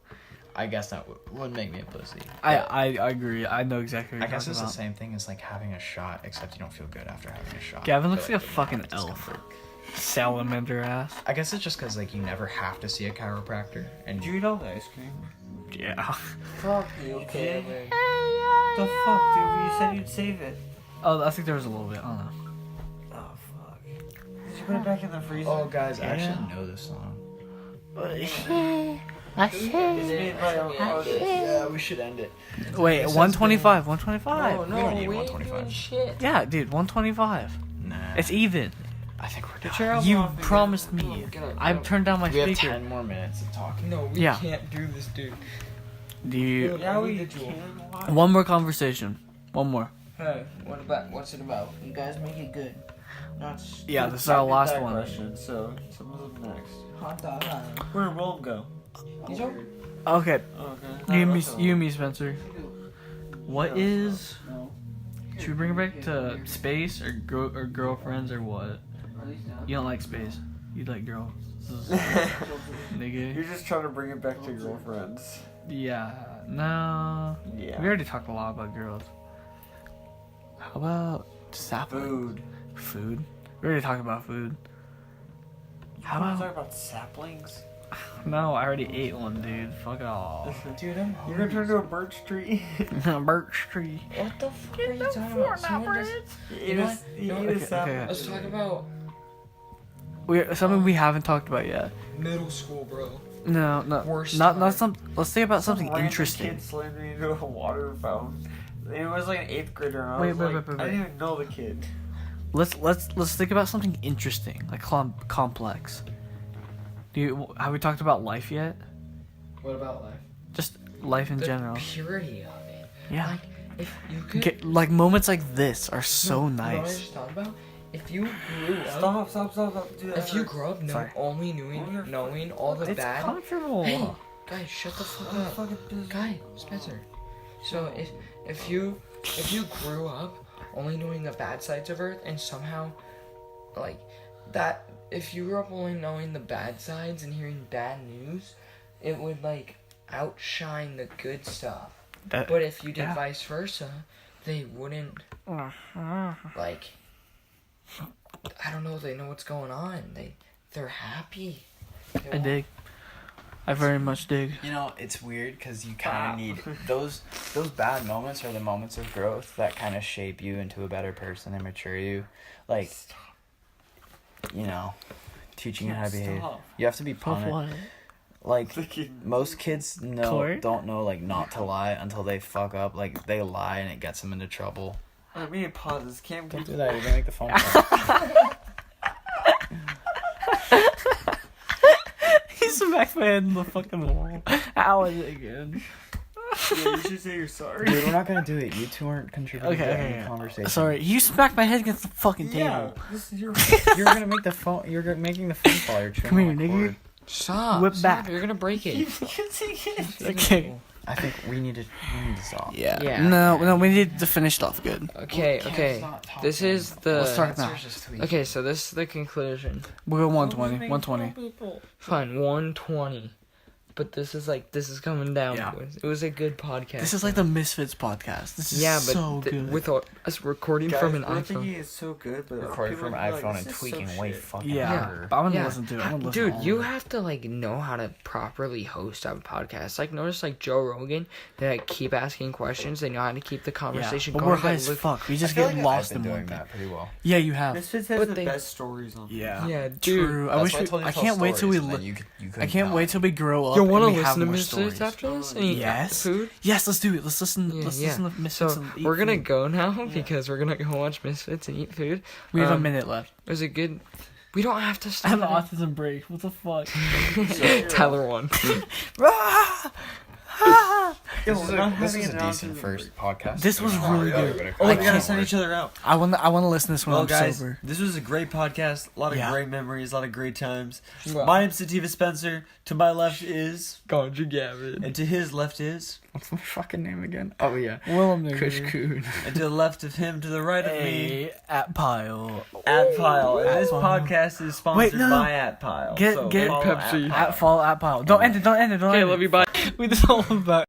I guess that would make me a pussy. I agree. I know exactly what I you're guess talking it's about. the same thing as like having a shot, except you don't feel good after having a shot. Gavin You looks feel like a the fucking amount of elf. discomfort. Salamander ass. I guess it's just because like you never have to see a chiropractor, and Did you eat all the ice cream? Yeah. Fuck you, okay? The fuck, dude? You said you'd save it. Oh, I think there was a little bit. I don't know. Oh fuck. Did you put it back in the freezer? oh guys, I actually know this song. It's made by Yeah, we should end it. Wait, 125. 125. Oh, We no, don't need we ain't 125. doing shit. Yeah, dude, 125. Nah, It's even. I think we're Get done. your elbow You off me, promised Come me. on, get up, get I've up. turned down my We have speaker. 10 more minutes of talking. No, we Yeah. can't do this, dude. Do you? Yeah, we Individual. can. One more conversation. One more. Hey, what's it about? You guys make it good. Not Yeah, this is our last That one. question, so someone's up next. hot dog. Where did Willem go? He's over. Okay, Okay. you and me, Spencer. What is? Should we bring it back to space or girlfriends or what? You don't like space. You like girls. You're Nigga. just trying to bring it back to girlfriends. Yeah. No. Yeah. We already talked a lot about girls. How about saplings? Food. Food. We already talked about food. How You wanna about? talk about saplings? No, I already ate one, dude. Fuck off. Dude, I'm You're gonna turn into a birch tree? Birch tree. What the fuck are you talking about? Someone just- You know eat what? you No, eat okay, a sapling. okay. Let's talk about Something we haven't talked about yet. middle school, bro. No, no, Worst not time. some. Let's think about something Some random interesting. Kid slammed me into a water fountain. It was like an 8th grader. And I Wait, was wait, like, wait, I wait. didn't even know the kid. Let's think about something interesting, like complex. Have we talked about life yet? What about life? Just life in The general. purity of it. Yeah. Like, if you could. Like moments like this are so You know what I nice. just thought about? If you grew up. Stop. Do that. If you grew up Sorry. only knowing all the It's bad. comfortable. Hey, guys, shut the fuck up. Guy, Spencer. So if you grew up only knowing the bad sides of Earth and somehow like that, if you grew up only knowing the bad sides and hearing bad news, it would like outshine the good stuff. That- But if you did yeah. vice versa, they wouldn't like. I don't know. They know what's going on. They're happy. I dig. I very much dig. You know, it's weird because you kind of need those bad moments are the moments of growth that kind of shape you into a better person and mature you. Like, you know, teaching you how to behave. Stop. You have to be punished. Like, most kids Corey? don't know like not to lie until they fuck up. Like they lie and it gets them into trouble. Let me pause this. Can't Don't be. do that. You're gonna make the phone call. He smacked my head in the fucking wall. How is it again? Yeah, you should say you're sorry. Dude, we're not gonna do it. You two aren't contributing to any Okay. conversation. Sorry, you smacked my head against the fucking Yeah, table. this is your. You're gonna make the phone. You're making the phone call. You're Come here, chewing on the nigga. cord. Stop. Whip stop, back. You're gonna break it. Okay. I think we need to stop. Yeah. Yeah. No, we need to finish off good. Okay. This is the. Let's start now. Okay, so this is the conclusion. We'll go 120. 120. Fine, 120. But this is coming down. Yeah. Boys. It was a good podcast. This is like the Misfits podcast. This is yeah, but so good. with us recording Guys, from an we're iPhone. thinking it's so good, but Recording people from are like, iPhone this and is tweaking so way shit. fucking Yeah, harder. but I'm gonna Yeah. listen to it. I'm gonna listen to Dude, all you of it. have to like know how to properly host a podcast. Like notice like Joe Rogan, they like, keep asking questions. They know how to keep the conversation but going. we're high but as look- fuck. We just I feel get like lost I've in been one doing thing. that pretty well. Yeah, you have. Misfits has But the they- best stories on. Yeah. Yeah, dude. True. I That's wish why I we. told you I to tell can't wait till we. stories, and then you I can't wait till we grow up. Yo, want to and we have listen to more Misfits stories. after this and eat Yes. food? Yes, let's do it. Let's listen. Yeah, let's yeah. listen to Misfits. So and eat we're gonna food. go now because we're gonna go watch Misfits and eat food. We have a Um, minute left. It was a good. We don't have to I stop. have an autism break. What the fuck? Tyler won. This is a decent first podcast. This was really good. Oh, I we gotta can't- send each other out. I want to listen to this when Well, I'm guys, sober. this was a great podcast. A lot of Yeah. great memories, a lot of great times. My name's Sativa Spencer. To my left is, God, you Gavin. and to his left is, What's my fucking name again? Oh yeah, Willem Kush Coon. and to the left of him, to the right of me, Hey, at Pile. At Pile. And this Pile. podcast is sponsored no. by At Pile. Get So get follow Pepsi. At Pile. At Pile. Don't end it. Don't end it. Don't Okay, end love it. you. Bye. We just all about.